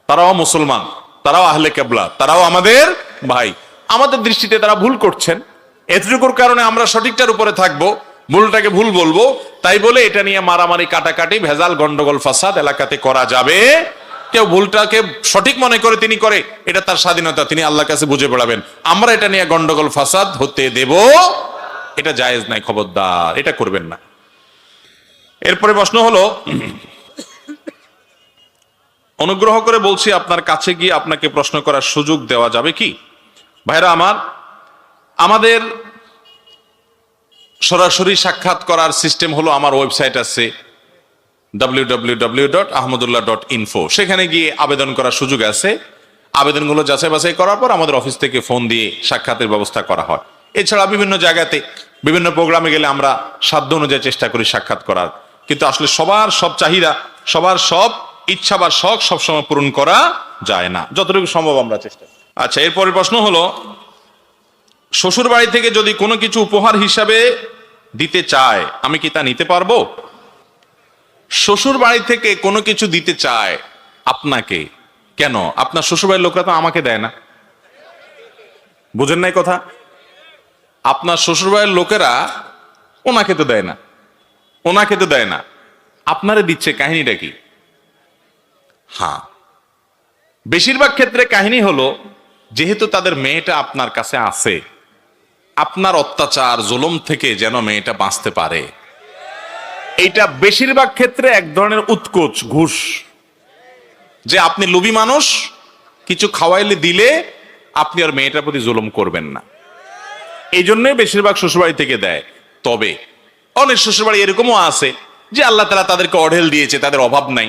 তারাও মুসলমান, তারাও আহলে কিবলা, তারাও আমাদের ভাই। আমাদের দৃষ্টিতে তারা ভুল করছেন, এতটুকুর কারণে আমরা সঠিকটার উপরে থাকবো, ভুলটাকে ভুল বলবো। তাই বলে এটা নিয়ে মারামারি কাটাকাটি ভেজাল গন্ডগোল ফাসাদ এলাকাতে করা যাবে? কেউ ভুলটাকে সঠিক মনে করে তিনি করে, এটা তার স্বাধীনতা, তিনি আল্লাহর কাছে বুঝে পড়াবেন। আমরা এটা নিয়ে গন্ডগোল ফাসাদ হতে দেব, এটা জায়েজ নাই, খবরদার, এটা করবেন না। এরপরে প্রশ্ন হলো, অনুগ্রহ করে বলছি আপনার কাছে গিয়ে আপনাকে প্রশ্ন করার সুযোগ দেওয়া যাবে কি? ভাইরা আমার, আমাদের সরাসরি সাক্ষাৎ করার সিস্টেম হলো, আমার ওয়েবসাইট আছে www.ahmadullah.info, সেখানে গিয়ে আবেদন করার সুযোগ আছে। আবেদনগুলো যাচাই বাছাই করার পর আমাদের অফিস থেকে ফোন দিয়ে সাক্ষাতের ব্যবস্থা করা হয়। এছাড়া বিভিন্ন জায়গাতে বিভিন্ন প্রোগ্রামে গেলে আমরা সাধ্য অনুযায়ী চেষ্টা করি সাক্ষাৎ করার, কিন্তু আসলে সবার সব চাহিদা, সবার সব ইচ্ছা বা শখ সবসময় পূরণ করা যায় না, যতটুকু সম্ভব আমরা চেষ্টা করি। আচ্ছা, এরপরের প্রশ্ন হলো, শ্বশুর বাড়ি থেকে যদি কোনো কিছু উপহার হিসাবে দিতে চায়, আমি কি তা নিতে পারবো? শ্বশুর বাড়ি থেকে কোনো কিছু দিতে চায় আপনাকে, কেন? আপনার শ্বশুর বাড়ির লোকরা তো আমাকে দেয় না। বুঝেন নাই কথা? আপনার শ্বশুর বাড়ির লোকেরা ওনাকে তো দেয় না, ওনাকে তো দেয় না, আপনারে দিচ্ছে, কাহিনীটা কি? হ্যাঁ, বেশিরভাগ ক্ষেত্রে কাহিনী হলো, যেহেতু তাদের মেয়েটা আপনার কাছে আছে, আপনার অত্যাচার জুলুম থেকে যেন মেয়েটা বাঁচতে পারে, এইটা বেশিরভাগ ক্ষেত্রে এক ধরনের উৎকোচ, ঘুষ, যে আপনি লোভী মানুষ, কিছু খাওয়াইলে দিলে আপনি আর মেয়েটার প্রতি জুলুম করবেন না, এই জন্যই বেশিরভাগ শ্বশুরবাড়ি থেকে দেয়। তবে অনেক শ্বশুরবাড়ি এরকমও আছে যে আল্লাহ তাআলা তাদেরকে অঢেল দিয়েছে, তাদের অভাব নাই,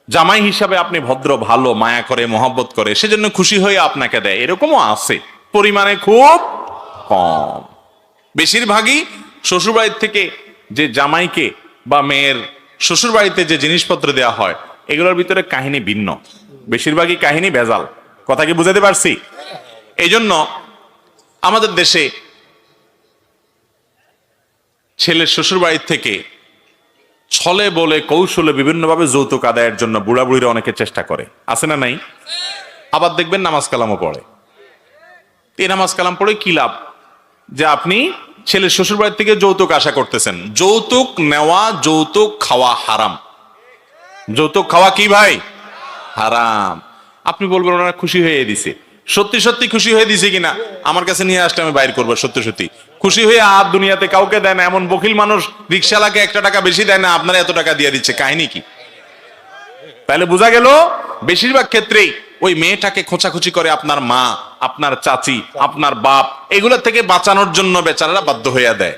জামাই হিসাবে আপনি ভদ্র, ভালো, মায়া করে, মহব্বত করে, সেজন্য খুশি হয়ে আপনাকে দেয়, এরকমও আছে, পরিমাণে খুব কম। বেশিরভাগই শ্বশুরবাড়ির থেকে যে জামাইকে বা মেয়ের শ্বশুরবাড়িতে যে জিনিসপত্র দেওয়া হয়, এগুলোর ভিতরে কাহিনী ভিন্ন, বেশিরভাগই কাহিনী ভেজাল। কথা কি বুঝাতে পারছি? এই জন্য আমাদের দেশে ছেলের শ্বশুরবাড়ির থেকে ছলে বলে কৌশলে বিভিন্নভাবে যৌতুক আদায়ের জন্য বুড়া বুড়িরা অনেকে চেষ্টা করে, আছে না নাই? আবার দেখবেন নামাজ কালামও পড়ে। এই নামাজ কালাম পড়ে কি লাভ? যে আপনি ছেলের শ্বশুর বাড়ির থেকে যৌতুক আশা করতেছেন। যৌতুক নেওয়া, যৌতুক খাওয়া হারাম। যৌতুক খাওয়া কি ভাই? হারাম। আপনি বলবেন ওনারা খুশি হয়ে দিছে। সত্যি সত্যি খুশি হয়ে দিছে কিনা আমার কাছে নিয়ে আসলে আমি বাইর করবো। সত্যি সত্যি খুশি হয়ে আর দুনিয়াতে কাউকে দেয় না। এমন বকিল মানুষ রিকশালাকে 1 টাকা বেশি দেয় না, আপনারা এত টাকা দিয়ে দিচ্ছে, কাহিনী কি? তাহলে বোঝা গেল বেশিরভাগ ক্ষেত্রেই ওই মেয়েটাকে খোঁচাখুচি করে আপনার মা, আপনার চাচি, আপনার বাপ, এগুলো থেকে বাঁচানোর জন্য বেচারারা বাধ্য হইয়া দেয়।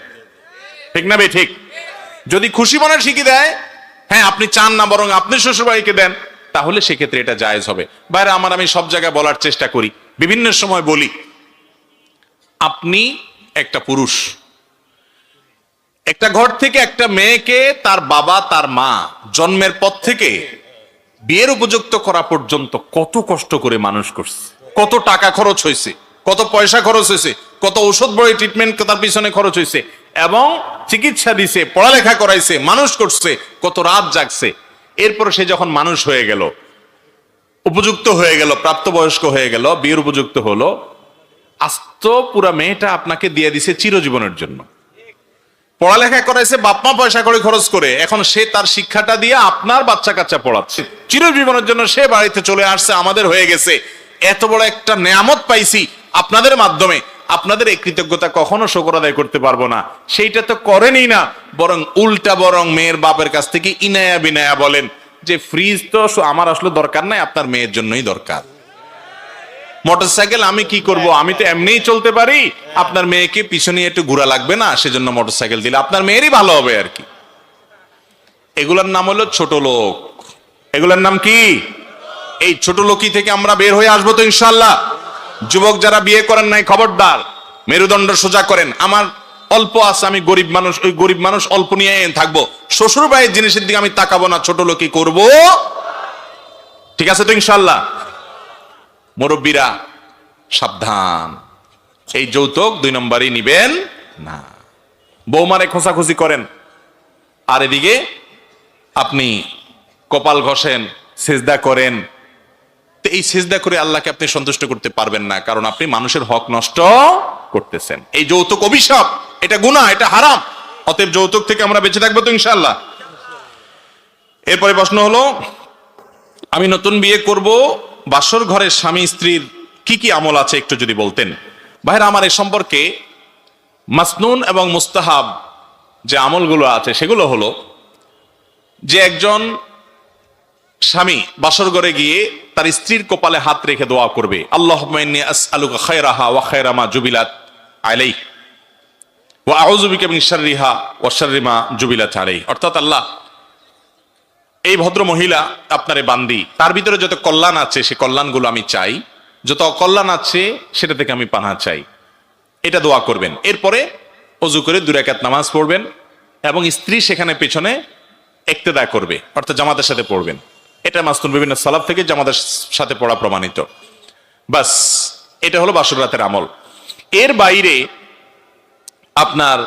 ঠিক না বে ঠিক? যদি খুশি মনে শিখে দেয়, হ্যাঁ আপনি চান না বরং আপনি শ্বশুরবাড়িকে দেন, তাহলে সেক্ষেত্রে এটা জায়েজ হবে। বাইরে আমি সব জায়গায় বলার চেষ্টা করি, বিভিন্ন সময় বলি, আপনি একটা পুরুষ, একটা ঘর থেকে একটা মেয়েকে তার বাবা তার মা জন্মের পর থেকে বিয়ের উপযুক্ত করা পর্যন্ত কত কষ্ট করে মানুষ করছে, কত টাকা খরচ হয়েছে, কত পয়সা খরচ হয়েছে, কত ঔষধ বড়ি ট্রিটমেন্ট তার পিছনে খরচ হয়েছে, এবং চিকিৎসা দিছে, পড়ালেখা করাইছে, মানুষ করছে, কত রাত জাগছে। এরপর সে যখন মানুষ হয়ে গেল, উপযুক্ত হয়ে গেল, প্রাপ্তবয়স্ক হয়ে গেল, বিয়ের উপযুক্ত হলো, আস্ত পুরা মেয়েটা আপনাকে দিয়ে দিছে চিরজীবনের জন্য। পড়ালেখা করাইছে বাপমা পয়সা করে খরচ করে, এখন সে তার শিক্ষাটা দিয়ে আপনার বাচ্চা কাচ্চা পড়াচ্ছে চিরজীবনের জন্য। সে বাড়িতে চলে আসছে, আমাদের হয়ে গেছে। এত বড় একটা নেয়ামত পাইছি আপনাদের মাধ্যমে, আপনাদের এই কৃতজ্ঞতা কখনো শুকর আদায় করতে পারবো না। সেইটা তো করেনই না, বরং উল্টা বরং মেয়ের বাপের কাছ থেকে ইনায়া বিনায়া বলেন যে ফ্রিজ তো আমার আসলে দরকার নাই, আপনার মেয়ের জন্যই দরকার। মোটরসাইকেল আমি কি করব, আমি তো এমনিই চলতে পারি, আপনার মেয়েকে পিছনে একটু ঘোরা লাগবে না, সেজন্য মোটরসাইকেল দিলে আপনার মেয়েরই ভালো হবে আর কি। এগুলোর নাম হলো ছোট লোক। এগুলোর নাম কি? এই ছোট লোকই থেকে আমরা বের হয়ে আসবো তো ইনশাআল্লাহ। যুবক যারা বিয়ে করেন নাই, খবরদার মেরুদণ্ড সোজা করেন। আমার অল্প আছে, আমি গরিব মানুষ, ওই গরিব মানুষ অল্প নিয়ে থাকবো, শ্বশুর বাড়ির জিনিসের দিকে আমি তাকাবো না, ছোট লোকই করব। ঠিক আছে তো ইনশাআল্লাহ? মুরব্বীরা সাবধান, এই যৌতুক 2 নম্বরই নিবেন না। বৌমারে খোঁচাখুচি করেন, আর এদিকে আপনি কপাল ঘষেন, সিজদা করেন। তো এই সিজদা করে আল্লাহকে আপনি সন্তুষ্ট করতে পারবেন না, কারণ আপনি মানুষের হক নষ্ট করতেছেন। এই যৌতুক অভিশাপ, এটা গুনাহ, এটা হারাম। অতএব যৌতুক থেকে আমরা বেঁচে থাকবো তো ইনশাআল্লাহ। এরপরে প্রশ্ন হলো, আমি নতুন বিয়ে করব, বাসর ঘরের স্বামী স্ত্রীর কি কি আমল আছে একটু যদি বলতেন। ভাইরা আমার, এই সম্পর্কে মাসনুন এবং মুস্তাহাব যে আমলগুলো আছে সেগুলো হলো যে একজন স্বামী বাসর ঘরে গিয়ে তার স্ত্রীর কপালে হাত রেখে দোয়া করবে, আল্লাহুম্মা ইন্নী আসআলুকা খায়রাহা ওয়া খায়রা মা জুবিলাত আলাইহি ওয়া আউযু বিকা মিন শাররিহা ওয়া শাররি মা জুবিলাত আলাইহি। অর্থাৎ আল্লাহ, এই ভদ্র মহিলা আপনারে বান্দি, তার ভিতরে যত কল্যাণ আছে সে কল্যাণগুলো আমি চাই, যত অকল্যাণ আছে সেটা থেকে আমি পানাহ চাই, এটা দোয়া করবেন। এরপরে ওযু করে 2 রাকাত নামাজ পড়বেন এবং স্ত্রী সেখানে পেছনে ইক্তেদা করবে, অর্থাৎ জামাতের সাথে পড়বেন। এটা মাসনুন বিভিন্ন সালাফ থেকে জামাতের সাথে পড়া প্রমাণিত। বাস, এটা হলো বাসর রাতের আমল। এর বাইরে আপনার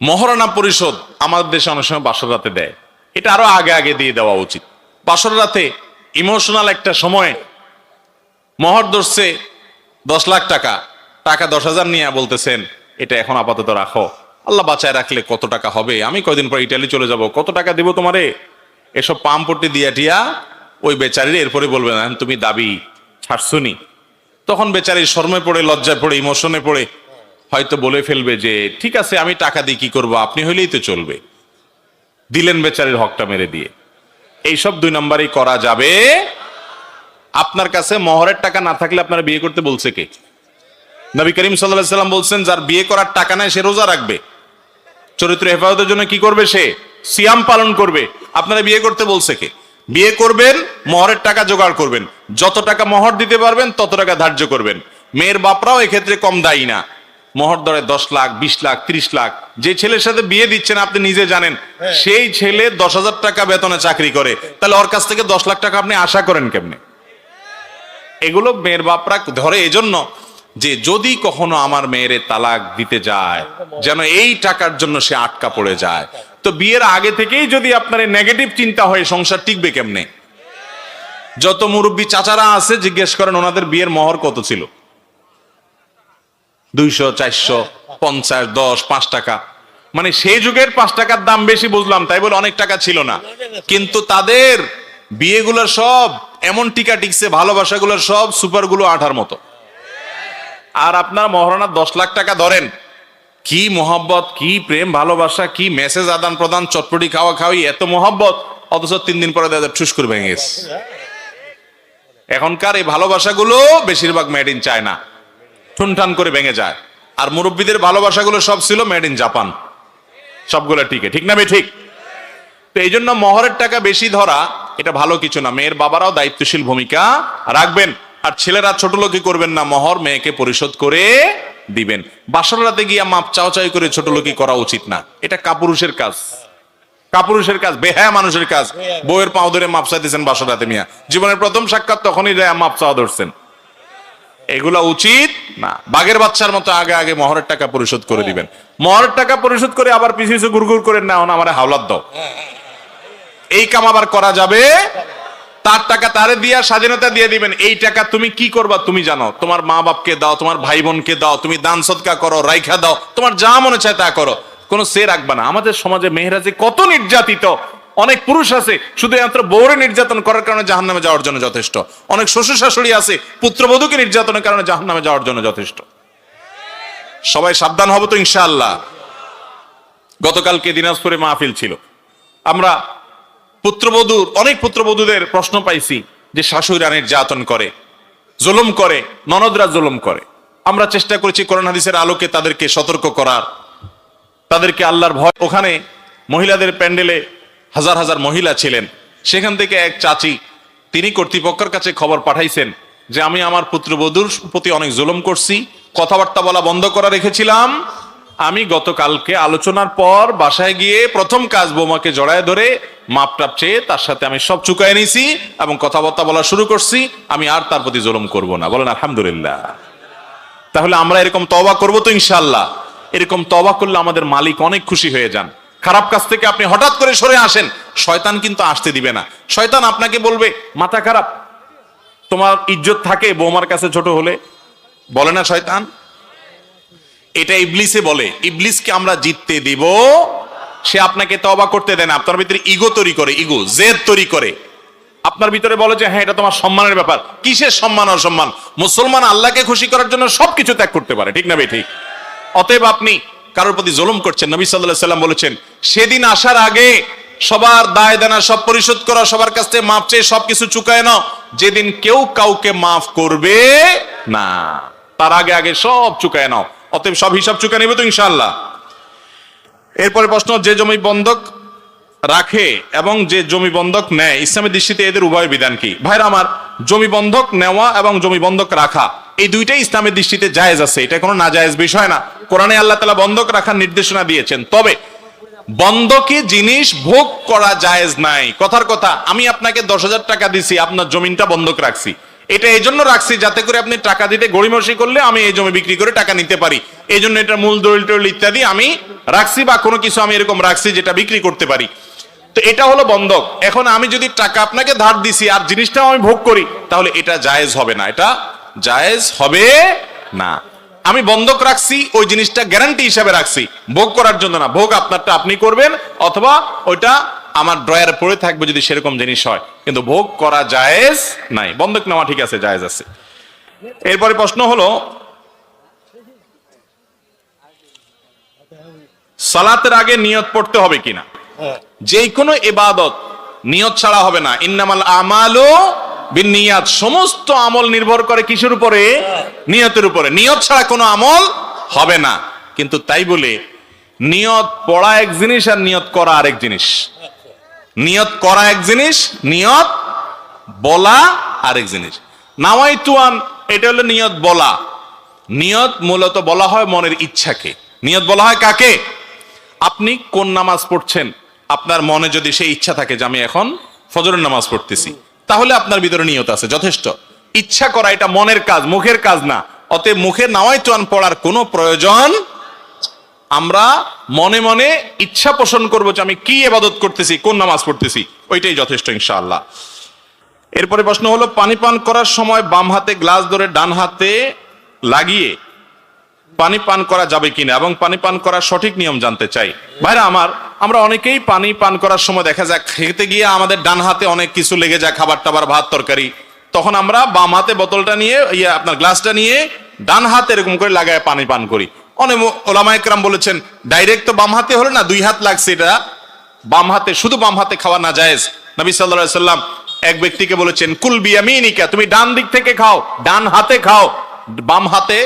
মহারণা পরিশোধ আমাদের দেশে অনেক সময় বাসর রাতে দেয়, এটা আরো আগে আগে দিয়ে দেওয়া উচিত। বাসর রাতে ইমোশনাল একটা সময় মহর ধরছে 10 লাখ টাকা, টাকা 10,000 নিয়ে বলতেছেন এটা এখন আপাতত রাখো, আল্লাহ বাঁচায় রাখলে কত টাকা হবে, আমি কয়দিন পর ইটালি চলে যাব, কত টাকা দেবো তোমারে, এসব পাম্পটি দিয়া টিয়া ওই বেচারির এরপরে বলবে না তুমি দাবি ছাড়ছুনি। তখন বেচারির শর্মে পড়ে, লজ্জায় পড়ে, ইমোশনে পড়ে হয়তো বলে ফেলবে যে ঠিক আছে আমি টাকা দিয়ে কি করবো, আপনি হইলেই তো চলবে। দিলেন বেচারির হকটা মেরে দিয়ে। এইসব 2 নম্বরই করা যাবে। আপনার কাছে মহরের টাকা না থাকলে আপনারা বিয়ে করতে বলছে কে? নবী করিম সাল্লাল্লাহু আলাইহি ওয়াসাল্লাম বলছেন যার বিয়ে করার টাকা নাই সে রোজা রাখবে, চরিত্র হেফাজতের জন্য কি করবে? সে সিয়াম পালন করবে। আপনারা বিয়ে করতে বলছে কে? বিয়ে করবেন, মহরের টাকা জোগাড় করবেন, যত টাকা মহর দিতে পারবেন তত টাকা ধার্য করবেন। মেয়ের বাপরাও এক্ষেত্রে কম দায়ী না। মহর ধরে 10 লাখ, 20 লাখ, 30 লাখ। যে ছেলের সাথে বিয়ে দিচ্ছেন আপনি নিজে জানেন সেই ছেলে 10,000 টাকা বেতনে চাকরি করে, তাহলে ওর কাছ থেকে 10 লাখ টাকা আপনি আশা করেন কেমনে? এগুলো মেয়ের বাপরা ধরে এজন্য যে যদি কখনো আমার মেয়েরে তালাক দিতে যায় যেন এই টাকার জন্য সে আটকা পড়ে যায়। তো বিয়ের আগে থেকেই যদি আপনার নেগেটিভ চিন্তা হয়, সংসার টিকবে কেমনে? যত মুরব্বী চাচারা আছে জিজ্ঞেস করেন ওনাদের বিয়ের মহর কত ছিল? 200, 400, 50, 10, 5 টাকা। মানে সেই যুগের 5 টাকার দাম বেশি বুঝলাম, তাই বলে অনেক টাকা ছিল না, কিন্তু তাদের বিয়েগুলোর সব এমন টিকা টিকছে, ভালোবাসাগুলোর সব সুপারগুলো আঠার মতো। আর আপনার মহারণা 10 লাখ টাকা ধরেন, কি মোহাব্বত, কি প্রেম ভালোবাসা, কি মেসেজ আদান প্রদান, চটপটি খাওয়া খাওয়ি, এত মোহাব্বত, অথচ 3 দিন পরে দাদা ঠুস করে ভেঙে গেছে। এখনকার এই ভালোবাসাগুলো বেশিরভাগ মেড ইন চায়না, ঠুনঠান করে ভেঙে যায়। আর মুরব্বীদের ভালোবাসাগুলো সব ছিল মেড ইন জাপান, সবগুলো ঠিক না ভাই? ঠিক। তো এই জন্য মহরের টাকা বেশি ধরা এটা ভালো কিছু না। মেয়ের বাবারাও দায়িত্বশীল ভূমিকা রাখবেন, আর ছেলেরা ছোট লোকই করবেন না, মহর মেয়েকে পরিশোধ করে দিবেন। বাসর রাতে গিয়া মাপ চাওয়াচাই করে ছোট লোকই করা উচিত না, এটা কাপুরুষের কাজ, কাপুরুষের কাজ, বেহায়া মানুষের কাজ। বউয়ের পাও ধরে মাপ চাইতেছেন বাসর রাতে, মিয়া জীবনের প্রথম সাক্ষাৎ তখনই মাপ চাওয়া ধরছেন, এগুলা উচিত না। বাঘের বাচ্চার মতো আগে আগে মহরের টাকা পরিশোধ করে দিবেন। মহরের টাকা পরিশোধ করে আবার পিছু পিছু গুড়গুড় করে না, আমার হাওলাত দাও, এই কাম আবার করা যাবে? তার টাকা তারে দিয়া স্বাধীনতা দিয়ে দিবেন। এই টাকা তুমি কি করবা তুমি জানো, তোমার মা বাপকে দাও, তোমার ভাই বোনকে দাও, তুমি দান সদকা করো, রাইখা দাও, তোমার যা মনে চায় তা করো, কোনো সে রাখবা না। আমাদের সমাজে মেয়েরা যে কত নির্যাতিত, অনেক পুরুষ আছে শুধুমাত্র বউরে নির্যাতন করার কারণে জাহান্নামে যাওয়ার জন্য যথেষ্ট, অনেক শ্বশুর শাশুড়ি আছে পুত্রবধূকে নির্যাতনের কারণে জাহান্নামে যাওয়ার জন্য যথেষ্ট। সবাই সাবধান হব তো ইনশাআল্লাহ। গতকালকে দিনাজপুরে মাহফিল ছিল, আমরা পুত্রবধূর অনেক পুত্রবধূদের প্রশ্ন পাইছি যে শাশুড়িরা নির্যাতন করে, জুলুম করে, ননদরা জুলুম করে। আমরা চেষ্টা করেছি কোরআন হাদিসের আলোকে তাদেরকে সতর্ক করার, তাদেরকে আল্লাহর ভয়। ওখানে মহিলাদের প্যান্ডেলে হাজার হাজার মহিলা ছিলেন, সেখান থেকে এক চাচি তিনি কর্তৃপক্ষের কাছে খবর পাঠাইছেন যে আমি আমার পুত্রবধূর প্রতি অনেক জুলুম করছি, কথাবার্তা বলা বন্ধ করা রেখেছিলাম। আমি গতকালকে আলোচনার পর বাসায় গিয়ে প্রথম কাজ বৌমাকে জড়ায় ধরে মাপ টাপ চেয়ে তার সাথে আমি সব চুকায় নিয়েছি এবং কথাবার্তা বলা শুরু করছি, আমি আর তার প্রতি জুলুম করব না। বলেন আলহামদুলিল্লাহ। তাহলে আমরা এরকম তওবা করব তো ইনশাআল্লাহ। এরকম তওবা করলে আমাদের মালিক অনেক খুশি হয়ে যান। খারাপ কাজ থেকে আপনি হঠাৎ করে সরে আসেন, শয়তান কিন্তু আসতে দিবে না। শয়তান আপনাকে বলবে মাথা খারাপ, তোমার ইজ্জত থাকে বৌমার কাছে ছোট হলে, বলে না শয়তান? এটা ইবলিসে বলে। ইবলিসকে আমরা জিততে দিব, সে আপনাকে তওবা করতে দেয় না। আপনার ভিতরে ইগো তৈরি করে, ইগো জেদ তৈরি করে, আপনার ভিতরে বলে যে হ্যাঁ এটা তোমার সম্মানের ব্যাপার। কিসের সম্মান? অসম্মান? মুসলমান আল্লাহকে খুশি করার জন্য সবকিছু ত্যাগ করতে পারে, ঠিক না ভাই? ঠিক। অতএব আপনি কারোর প্রতি জুলুম করছেন। নবী সাল্লাল্লাহু আলাইহি ওয়াসাল্লাম বলেছেন সেদিন আসার আগে সবার দায় দেনা সব পরিশোধ করা, সবার কাছ থেকে মাপ চেয়ে সবকিছু চুকায় নাও, যেদিন কেউ কাউকে মাফ করবে না তার আগে আগে সব চুকায় নাও। অতএব সব হিসাব চুকায় নেবে তো ইনশাআল্লাহ। এরপরে প্রশ্ন, যে জমি বন্ধক রাখে এবং যে জমি বন্ধক নেয়, ইসলামের দৃষ্টিতে এদের উভয় বিধান কি? ভাইরা আমার, জমি বন্ধক নেওয়া এবং জমি বন্ধক রাখা এই দুইটাই ইসলামের দৃষ্টিতে জায়েজ আছে, এটা কোনো নাজায়েজ বিষয় না। কোরআনে আল্লাহ তাআলা বন্ধক রাখার নির্দেশনা দিয়েছেন, তবে বন্ধকি জিনিস ভোগ করা জায়েজ নাই। কথার কথা, আমি আপনাকে 10,000 টাকা দিছি, আপনার জমিনটা বন্ধক রাখছি, এটা এই জন্য রাখছি যাতে করে আপনি টাকা দিতে গড়িমসি করলে আমি এই জমি বিক্রি করে টাকা নিতে পারি, এই জন্য এটা মূল দলিল টলিল ইত্যাদি আমি রাখছি, বা কোনো কিছু আমি এরকম রাখছি যেটা বিক্রি করতে পারি। তো এটা হলো বন্ধক। এখন আমি যদি টাকা আপনাকে ধার দিছি আর জিনিসটাও আমি ভোগ করি, তাহলে এটা জায়েজ হবে না, এটা জায়েজ হবে না। আমি বন্ধক রাখছি, ওই জিনিসটা গ্যারান্টি হিসাবে রাখছি, ভোগ করার জন্য না। ভোগ আপনারটা আপনি করবেন, অথবা ওইটা আমার ড্রয়ারে পড়ে থাকবে যদি সেরকম জিনিস হয়, কিন্তু ভোগ করা জায়েজ নাই। বন্ধক নেওয়া ঠিক আছে, জায়েজ আছে। এরপরে প্রশ্ন হলো, সালাতের আগে নিয়ত পড়তে হবে কিনা? যে কোনো ইবাদত নিয়ত ছাড়া হবে না। ইন্নামাল আমালু বিন্নিয়াত, সমস্ত আমল নির্ভর করে কিসের উপরে? নিয়তের উপরে। নিয়ত ছাড়া কোনো আমল হবে না। কিন্তু তাই বলে নিয়ত পড়া এক জিনিস আর নিয়ত করা আরেক জিনিস। নিয়ত করা এক জিনিস, নিয়ত বলা আরেক জিনিস। নাওয়াইতুয়ান, এটা হলো নিয়ত বলা। নিয়ত মূলত বলা হয় মনের ইচ্ছাকে। নিয়ত বলা হয় কাকে? আপনি কোন নামাজ পড়ছেন, আপনার মনে যদি সেই ইচ্ছা থাকে যে আমি এখন ফজরের নামাজ পড়তেছি, তাহলে আপনার ভিতরে নিয়ত আছে, যথেষ্ট। ইচ্ছা করা এটা মনের কাজ, মুখের কাজ না। অতএব মুখে নাওয়াইতুয়ান পড়ার কোনো প্রয়োজন আমরা মনে মনে ইচ্ছা পোষণ করবো যে আমি কি ইবাদত করতেছি, কোন নামাজ পড়তেছি, ওইটাই যথেষ্ট ইনশাআল্লাহ। এরপরে প্রশ্ন হলো, পানি পান করার সময় বাম হাতে গ্লাস ধরে ডান হাতে লাগিয়ে পানি পান করা যাবে কিনা এবং পানি পান করার সঠিক নিয়ম জানতে চাই। ভাইরা আমার, আমরা অনেকেই পানি পান করার সময় দেখা যায় খেতে গিয়ে আমাদের ডান হাতে অনেক কিছু লেগে যায়, খাবার টাবার, ভাত তরকারি, তখন আমরা বাম হাতে বোতলটা নিয়ে আপনার গ্লাসটা নিয়ে ডান হাতে এরকম করে লাগায় পানি পান করি। অনেক ওলামায়ে কেরাম বলেছেন ডাইরেক্ট তো বাম হাতে হলো না, দুই হাত লাগছে, এটা বাম হাতে, শুধু বাম হাতে খাওয়া না জায়েজ। নবী সাল্লাল্লাহু আলাইহি সাল্লাম এক ব্যক্তিকে বলেছেন কুল বিয়ামিনিকা, তুমি ডান দিক থেকে খাও, ডান হাতে খাও। বাম হাতে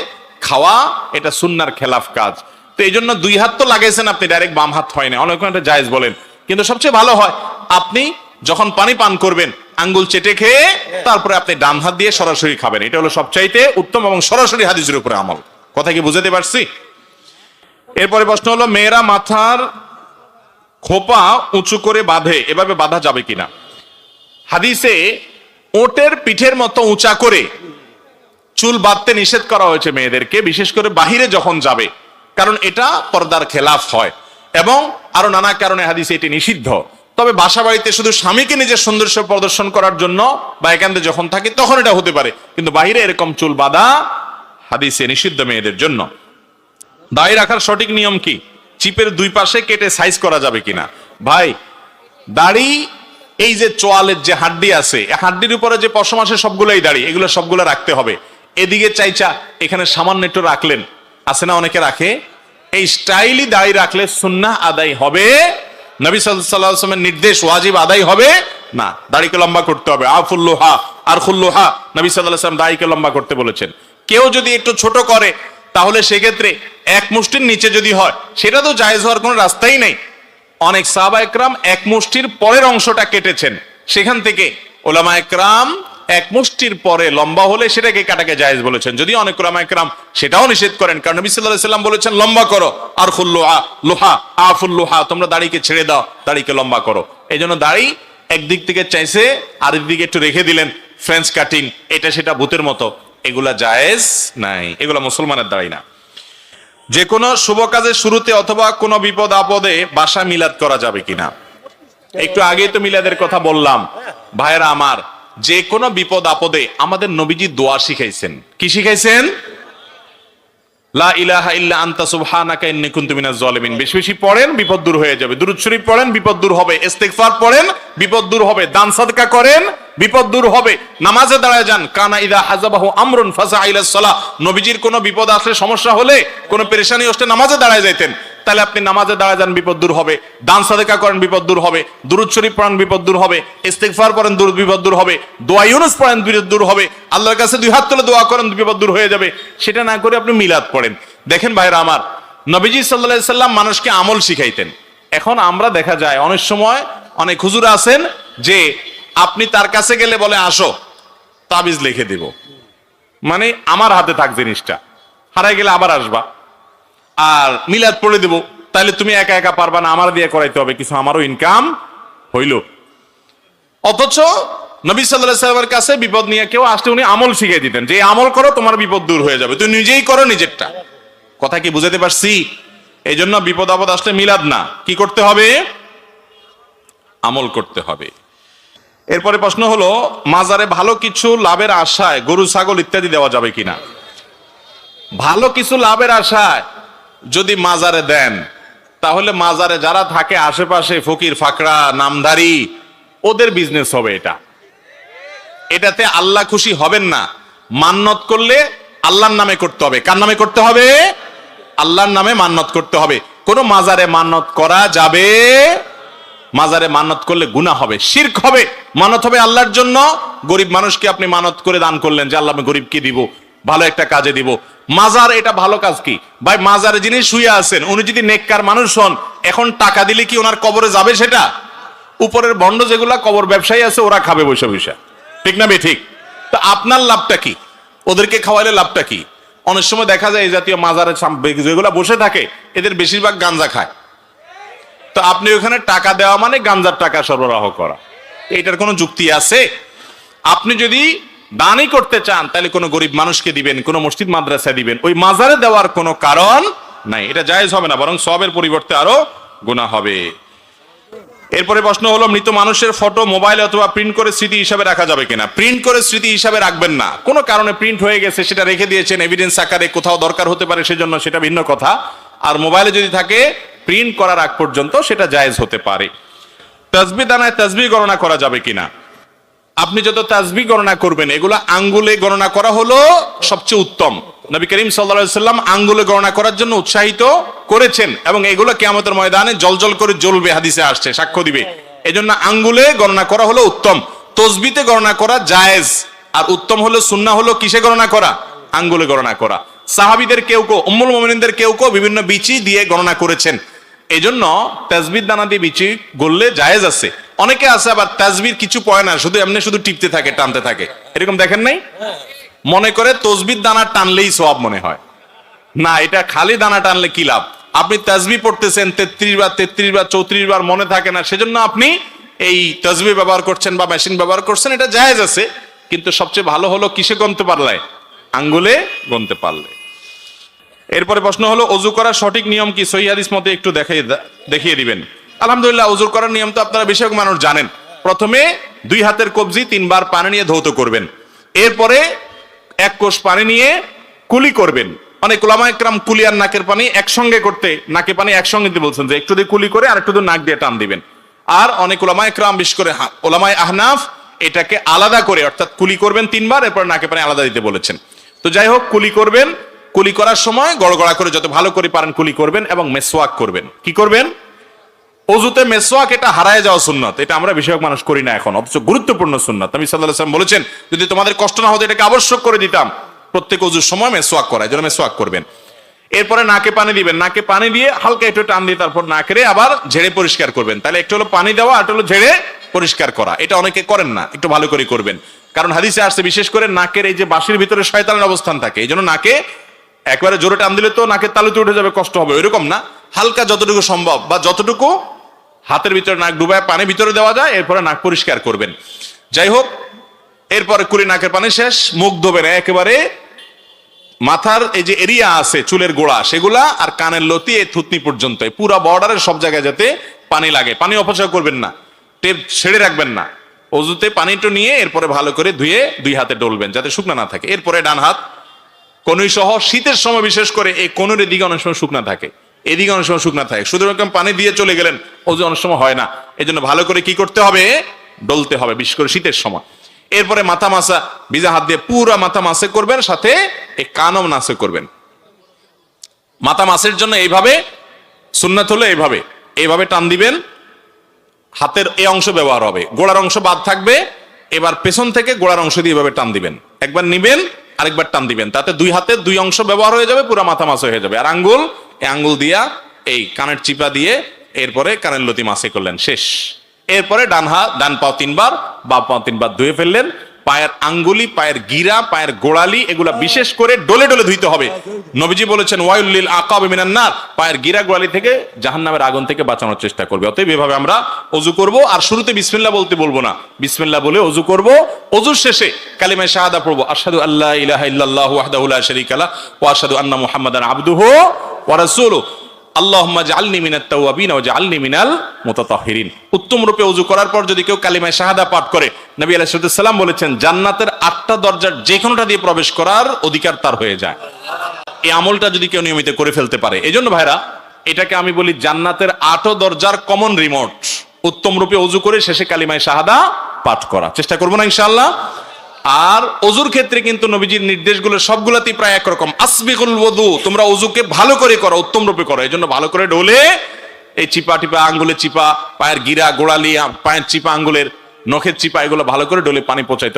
খাওয়া এটা সুন্নাহর খেলাফ কাজ। তো এই জন্য দুই হাত তো লাগাইছেন আপনি, ডাইরেক্ট বাম হাত হয় না, অনেক এটা জায়েজ বলেন। কিন্তু সবচেয়ে ভালো হয় আপনি যখন পানি পান করবেন আঙ্গুল চেটে খেয়ে তারপরে আপনি ডান হাত দিয়ে সরাসরি খাবেন, এটা হলো সবচাইতে উত্তম এবং সরাসরি হাদিসের উপরে আমল। কথা কি বুঝাতে পারছি? এরপরে প্রশ্ন হলো, মেয়েরা মাথার খোপা উঁচু করে বাঁধে, এভাবে বাঁধা যাবে কিনা? হাদিসে ওটের পিঠের মতো উঁচা করে চুল বাঁধতে নিষেধ করা হয়েছে মেয়েদেরকে, বিশেষ করে বাহিরে যখন যাবে, কারণ এটা পর্দার খেলাফ হয় এবং আরো নানা কারণে হাদিসে এটি নিষিদ্ধ। তবে বাসা বাড়িতে শুধু স্বামীকে নিজের সৌন্দর্য প্রদর্শন করার জন্য বা একান্তে যখন থাকে তখন এটা হতে পারে, কিন্তু বাহিরে এরকম চুল বাঁধা হাদিসে নিষিদ্ধ মেয়েদের জন্য। দাড়ি রাখার সঠিক নিয়ম কি? চিপের দুই পাশে কেটে সাইজ করা যাবে কিনা? ভাই, দাড়ি এই যে চোয়ালের যে হাড্ডি আছে, এই হাড্ডির উপরে যে পশম আসে সবগুলোই দাড়ি, এগুলো সবগুলো রাখতে হবে। এদিকে চাইচা এখানে সামান্য একটু রাখলেন, আছে না অনেকে রাখে, এই স্টাইলি দাড়ি রাখলে সুন্নাহ আদায় হবে, নবী সাল্লাল্লাহু আলাইহি ওয়াসাল্লামের নির্দেশ ওয়াজিব আদায় হবে না। দাড়িকে লম্বা করতে হবে, আফুল্লুহা আরখুল্লুহা, নবী সাল্লাল্লাহু আলাইহি ওয়াসাল্লাম দাড়িকে লম্বা করতে বলেছেন। কেউ যদি একটু ছোট করে তাহলে সেক্ষেত্রে এক মুষ্টির নিচে যদি হয় সেটা তো জায়েজ হওয়ার কোনো রাস্তাই নেই। অনেক সাহাবা একরাম এক মুষ্টির পরের অংশটা কেটেছেন, সেখান থেকে ওলামা একরাম এক মুষ্টির পরে লম্বা হলে সেটাকে কাটাকে জায়েজ বলেছেন, যদি অনেক ওলামা একরাম সেটাও নিষেধ করেন, কারণ নবী সাল্লাল্লাহু আলাইহি ওয়াসাল্লাম বলেছেন লম্বা করো, আরখুল্লুহা লোহা আফুল্লুহা, তোমরা দাড়িকে ছেড়ে দাও, দাড়িকে লম্বা করো। এই জন্য দাড়ি একদিক থেকে চাইছে আর একদিকে একটু রেখে দিলেন, ফ্রেঞ্চ কাটিং, এটা সেটা ভূতের মতো, এগুলা জায়েজ নাই, এগুলা মুসলমানের দাড়ি না। যে কোনো শুভ কাজের শুরুতে অথবা কোনো বিপদ আপদে বাসা মিলাদ করা যাবে কিনা? একটু আগে তো মিলাদের কথা বললাম। ভাইরা আমার, যে কোনো বিপদ আপদে আমাদের নবীজি দোয়া শিখাইছেন। কি শিখাইছেন? লা ইলাহা ইল্লা আনতা সুবহানাকা ইন্নী কুনতু মিনাজ জালিমিন। বেশি বেশি পড়েন, বিপদ দূর হয়ে যাবে। দুরূদ শরীফ পড়েন, বিপদ দূর হবে। ইস্তিগফার পড়েন, বিপদ দূর হবে। দান সাদকা করেন, বিপদ দূর হবে। নামাজে দাঁড়ায় যান। কানা ইযা হাযাবাহু আমরুন ফাযা ইলাস সালাহ। নবীজির কোনো বিপদ আসলে, সমস্যা হলে, কোনো পেরেশানি আসলে নামাজে দাঁড়ায় যাইতেন। তাহলে আপনি নামাজে দাঁড়ায় যান, বিপদ দূর হবে। দান সাদকা করেন, বিপদ দূর হবে। দুরূদ শরীফ পড়েন, বিপদ দূর হবে। ইস্তিগফার পড়েন, বিপদ দূর হবে। দোয়া ইউনুস পড়েন, বিপদ দূর হবে। আল্লাহর কাছে দুই হাত তুলে দোয়া করেন, বিপদ দূর হয়ে যাবে। সেটা না করে আপনি মিলাদ পড়েন। দেখেন ভাইরা আমার, নবীজি সাল্লাল্লাহু আলাইহি সাল্লাম মানুষকে আমল শিখাইতেন। এখন আমরা দেখা যায় অনেক সময় অনেক হুজুর আছেন যে আপনি তার কাছে গেলে বলে আসো তাবিজ লিখে দিব, মানে আমার হাতে থাক জিনিসটা, হারাই গেলে আবার আসবা, আর মিলাদ পড়ে দেব, তাহলে তুমি একা একা পারবা না, আমার দিয়ে করাইতে হবে কিছু, আমারও ইনকাম হইল। অথচ নবী সাল্লাল্লাহু আলাইহি সাল্লামের কাছে বিপদ নিয়ে কেউ আসলে উনি আমল শিখিয়ে দিতেন যে আমল করো তোমার বিপদ দূর হয়ে যাবে, তুমি নিজেই করো নিজেরটা। কথা কি বুঝাতে পারছি? এই জন্য বিপদ আপদ আসলে মিলাদ না, কি করতে হবে? আমল করতে হবে। এরপরে প্রশ্ন হলো, মাজারে ভালো কিছু লাভের আশায় গরু ছাগল ইত্যাদি দেওয়া যাবে কিনা? ভালো কিছু লাভের আশায় যদি মাজারে দেন, তাহলে মাজারে যারা থাকে আশেপাশে ফকির ফাকরা নামধারী, ওদের বিজনেস হবে এটা। এটাতে আল্লাহ খুশি হবেন না। মান্নত করলে আল্লাহর নামে করতে হবে। কার নামে করতে হবে? আল্লাহর নামে মান্নত করতে হবে। কোন মাজারে মান্নত করা যাবে? মাজারে মান্নত করলে গুনাহ হবে, শিরক হবে। মানত হবে আল্লাহর জন্য। গরিব মানুষকে আপনি মানত করে দান করলেন যে আল্লাহ আমি গরিবকে দিব, ভালো একটা কাজে দিব। মাজার এটা ভালো কাজ কি ভাই? মাজারে যিনি শুয়ে আছেন উনি যদি নেককার মানুষ হন, এখন টাকা দিলে কি ওনার কবরে যাবে সেটা? উপরের ভণ্ড যেগুলা কবর ব্যবসায়ী আছে ওরা খাবে বসে বসে, ঠিক না বে ঠিক? তো আপনার লাভটা কি? ওদেরকে খাওয়াইলে লাভটা কি? অনেক সময় দেখা যায় এই জাতীয় মাজারে যেগুলা বসে থাকে এদের বেশিরভাগ গাঞ্জা খায়। তো আপনি ওখানে টাকা দেওয়া মানে গাঞ্জার টাকা সরবরাহ করা, এটার কোনো যুক্তি আছে? আপনি যদি দানই করতে চান তাহলে কোনো গরিব মানুষকে দিবেন, কোনো মসজিদ মাদ্রাসা দিবেন, ওই মাজারে দেওয়ার কোনো কারণ নাই, এটা জায়েজ হবে না, বরং সওয়াবের পরিবর্তে আরো গুনাহ হবে। এরপরে প্রশ্ন হলো, মৃত মানুষের ফটো মোবাইলে অথবা প্রিন্ট করে স্মৃতি হিসাবে রাখা যাবে কিনা? প্রিন্ট করে স্মৃতি হিসাবে রাখবেন না। কোনো কারণে প্রিন্ট হয়ে গেছে, সেটা রেখে দিয়েছেন এভিডেন্স আকারে, কোথাও দরকার হতে পারে সেজন্য, সেটা ভিন্ন কথা। আর মোবাইলে যদি থাকে, প্রিন্ট করার আগ পর্যন্ত সেটা জায়েজ হতে পারে। তাসবিহ দানায় তাসবিহ গণনা করা যাবে কিনা? আপনি যত তাসবিহ গণনা করবেন, এগুলো আঙ্গুলে গণনা করা হলো সবচেয়ে উত্তম। নবী করিম সাল্লাল্লাহু আলাইহি সাল্লাম আঙ্গুলে গণনা করার জন্য উৎসাহিত করেছেন, এবং এগুলো কিয়ামতের ময়দানে জলজল করে জ্বলবে, হাদিসে আসছে, সাক্ষ্য দিবে। এজন্য আঙ্গুলে গণনা করা হলো উত্তম। তসবিতে গণনা করা জায়েজ, আর উত্তম হলো, সুন্নাহ হলো কিসে গণনা করা? আঙ্গুলে গণনা করা। সাহাবীদের কেউ কেউ, উম্মুল মুমিনিনদের কেউ কেউ বিভিন্ন বিচি দিয়ে গণনা করেছেন। এজন্য তাসবিহ দানা দিয়ে বিচি গড়লে জায়েজ আছে। অনেকে আছে আবার তাসবির কিছু পয় না, শুধু এমনি শুধু টিপতে থাকে, টানতে থাকে, এরকম দেখেন নাই? মনে করে তসবির দানা টানলেই সওয়াব মনে হয়। না, এটা খালি দানা টানলে কি লাভ? আপনি তাসবিহ পড়তেছেন 33 বার 34 বার মনে থাকে না, সেজন্য আপনি এই তাসবিহ ব্যবহার করছেন বা মেশিন ব্যবহার করছেন, এটা জায়েজ আছে। কিন্তু সবচেয়ে ভালো হলো কিসে গণতে পারলে? আঙ্গুলে গণতে পারলে। এরপরে প্রশ্ন হলো, ওযু করার সঠিক নিয়ম কি? সহিহ হাদিস মতে একটু দেখিয়ে দিবেন। আলহামদুলিল্লাহ, ওযু করার নিয়ম তো আপনারা বেশিরভাগ মানুষ জানেন। প্রথমে 2 হাতের কবজি 3 বার পানি নিয়ে ধৌত করবেন। এরপরে 1 কোষ পানি নিয়ে কুলি করবেন। অনেক উলামায়ে কেরাম কুলি আর নাকের পানি একসঙ্গে করতে, নাকে পানি একসঙ্গে দিতে বলছেন, যে একটু দিয়ে কুলি করে আর একটু দিয়ে নাক দিয়ে টান দিবেন। আর অনেক উলামায়ে কেরাম, বিশেষ করে উলামায়ে আহনাফ, এটাকে আলাদা করে, অর্থাৎ কুলি করবেন 3 বার, এরপর নাকে পানি আলাদা দিতে বলেছেন। তো যাই হোক, কুলি করবেন, কুলি করার সময় গড়গড়া করে যত ভালো করে পারেন কুলি করবেন, এবং মেসওয়াক করবেন। কি করবেন? ওযুতে মেসওয়াক, এটা হারায় যাওয়া সুন্নাত, এটা আমরা বেশিরভাগ মানুষ করি না এখন, অথচ গুরুত্বপূর্ণ সুন্নাত। নবী সাল্লাল্লাহু আলাইহি ওয়াসাল্লাম বলেছেন, যদি তোমাদের কষ্ট না হতো এটাকে আবশ্যক করে দিতাম, প্রত্যেক ওযুর সময় মেসওয়াক করা, এজন্য মেসওয়াক করবেন। এরপরে নাকে পানি দিবেন, নাকে পানি দিয়ে হালকা একটু টান দিয়ে তারপর নাকেরে আবার ঝেড়ে পরিষ্কার করবেন। তাহলে একটু হলো পানি দেওয়া, আর একটা হলো ঝেড়ে পরিষ্কার করা। এটা অনেকে করেন না, একটু ভালো করে করবেন। কারণ হাদিসে আসছে, বিশেষ করে নাকের এই যে বাঁশির ভিতরে শয়তানের অবস্থান থাকে, এই জন্য নাকে একবারে জোরে টান দিলে তো নাকের তালুতে উঠে যাবে, কষ্ট হবে, এরকম না। হালকা যতটুকু সম্ভব বা যতটুকু হাতের ভিতরে নাক ডুবায় পানি ভিতরে দেওয়া যায়, এরপরে নাক পরিষ্কার করবেন। যাই হোক, এরপরে কুলি নাকের পানি শেষ, মুখ ধোবেন একেবারে মাথার এই যে এরিয়া আছে, চুলের গোড়া সেগুলা, আর কানের লতি, এই থুতনি পর্যন্ত, পুরো বর্ডারের সব জায়গায় যাতে পানি লাগে। পানি অপচয় করবেন না, টেপ ছেড়ে রাখবেন না। ওযুতে পানিটা নিয়ে এরপরে ভালো করে ধুয়ে 2 হাতে ডলবেন, যাতে শুকনা না থাকে। এরপরে ডান হাত কনুই সহ, শীতের সময় বিশেষ করে এই কনুর এদিকে অনেক সময় শুকনা থাকে, এদিকে অনেক সময় শুকনা থাকে, শুধু এরকম পানি দিয়ে চলে গেলেন, ওযু অনেক সময় হয় না। এই জন্য ভালো করে কি করতে হবে? ডলতে হবে, বিশেষ করে শীতের সময়। এরপরে মাথা মাসা, ভিজা হাত দিয়ে পুরো মাথা মাসে করবেন, সাথে এই কানও নাসে করবেন। মাথা মাসের জন্য এইভাবে সুন্নাত হলো, এইভাবে টান দিবেন, হাতের এই অংশ ব্যবহার হবে, গোড়ার অংশ বাদ থাকবে। এবার পেছন থেকে গোড়ার অংশ দিয়ে এইভাবে টান দিবেন, একবার নিবেন আরেকবার টান দিবেন, তাতে 2 হাতের 2 অংশ ব্যবহার হয়ে যাবে, পুরো মাথা মাসে হয়ে যাবে। আর আঙ্গুল, এই আঙ্গুল দিয়া এই কানের চিপা দিয়ে এরপরে কানের লতি মাসে করলেন, শেষ। এরপরে ডান পাও 3 বার, বাম পাও 3 বার ধুয়ে ফেললেন। পায়ের আঙ্গুলি, পায়ের গিরা, পায়ের গোড়ালি, এগুলা বিশেষ করে ডলে ডলে ধুইতে হবে। নবীজি বলেছেন, ওয়াইলুল লিল আকাব মিনান নার, পায়ের গিরা গোড়ালি থেকে জাহান্নামের আগুন থেকে বাঁচানোর চেষ্টা করবে। অতএব এভাবে আমরা ওযু করব। আর শুরুতে বিসমিল্লাহ বলতে বলবো না, বিসমিল্লাহ বলে ওযু করব। ওযুর শেষে কালিমা শাহাদা পড়ব, আশহাদু আল্লা ইলাহা ইল্লাল্লাহু ওয়াহদাহু লা শারীকা লাহু ওয়া আশহাদু আন্না মুহাম্মাদান আবদুহু ওয়া রাসূলুহু আল্লাহুম্মা জাআলনি মিনাত তাওয়াবিন ওয়া জাআলনি মিনাল মুতাতাহহিরিন। উত্তম রূপে ওযু করার পর যদি কেউ কালিমা শাহাদা পাঠ করে, নবী আলাইহিস সালাম বলেছেন, জান্নাতের 8টা দরজার যে কোনোটা দিয়ে প্রবেশ করার অধিকার তার হয়ে যায়। এই আমলটা যদি কেউ নিয়মিত করে ফেলতে পারে। এজন্য ভাইরা, এটাকে আমি বলি জান্নাতের 8 দরজার কমন রিমোট। উত্তম রূপে ওযু করে শেষে কালিমা শাহাদা পাঠ করা চেষ্টা করব না ইনশাআল্লাহ। আর ওযুর ক্ষেত্রে কিন্তু নবীজির নির্দেশগুলো সবগুলাতেই প্রায় একরকম, আসবিগুল ওযু, তোমরা ওযুকে ভালো করে করো, উত্তম রূপে করো। এজন্য ভালো করে ডলে, এই চিপা টিপা, আঙ্গুলের চিপা, পায়ের গিরা গোড়ালি, পায়ের চিপা, আঙ্গুলের নখের চিপা, এগুলো ভালো করে ডলে পানি পৌঁছাইতে হবে।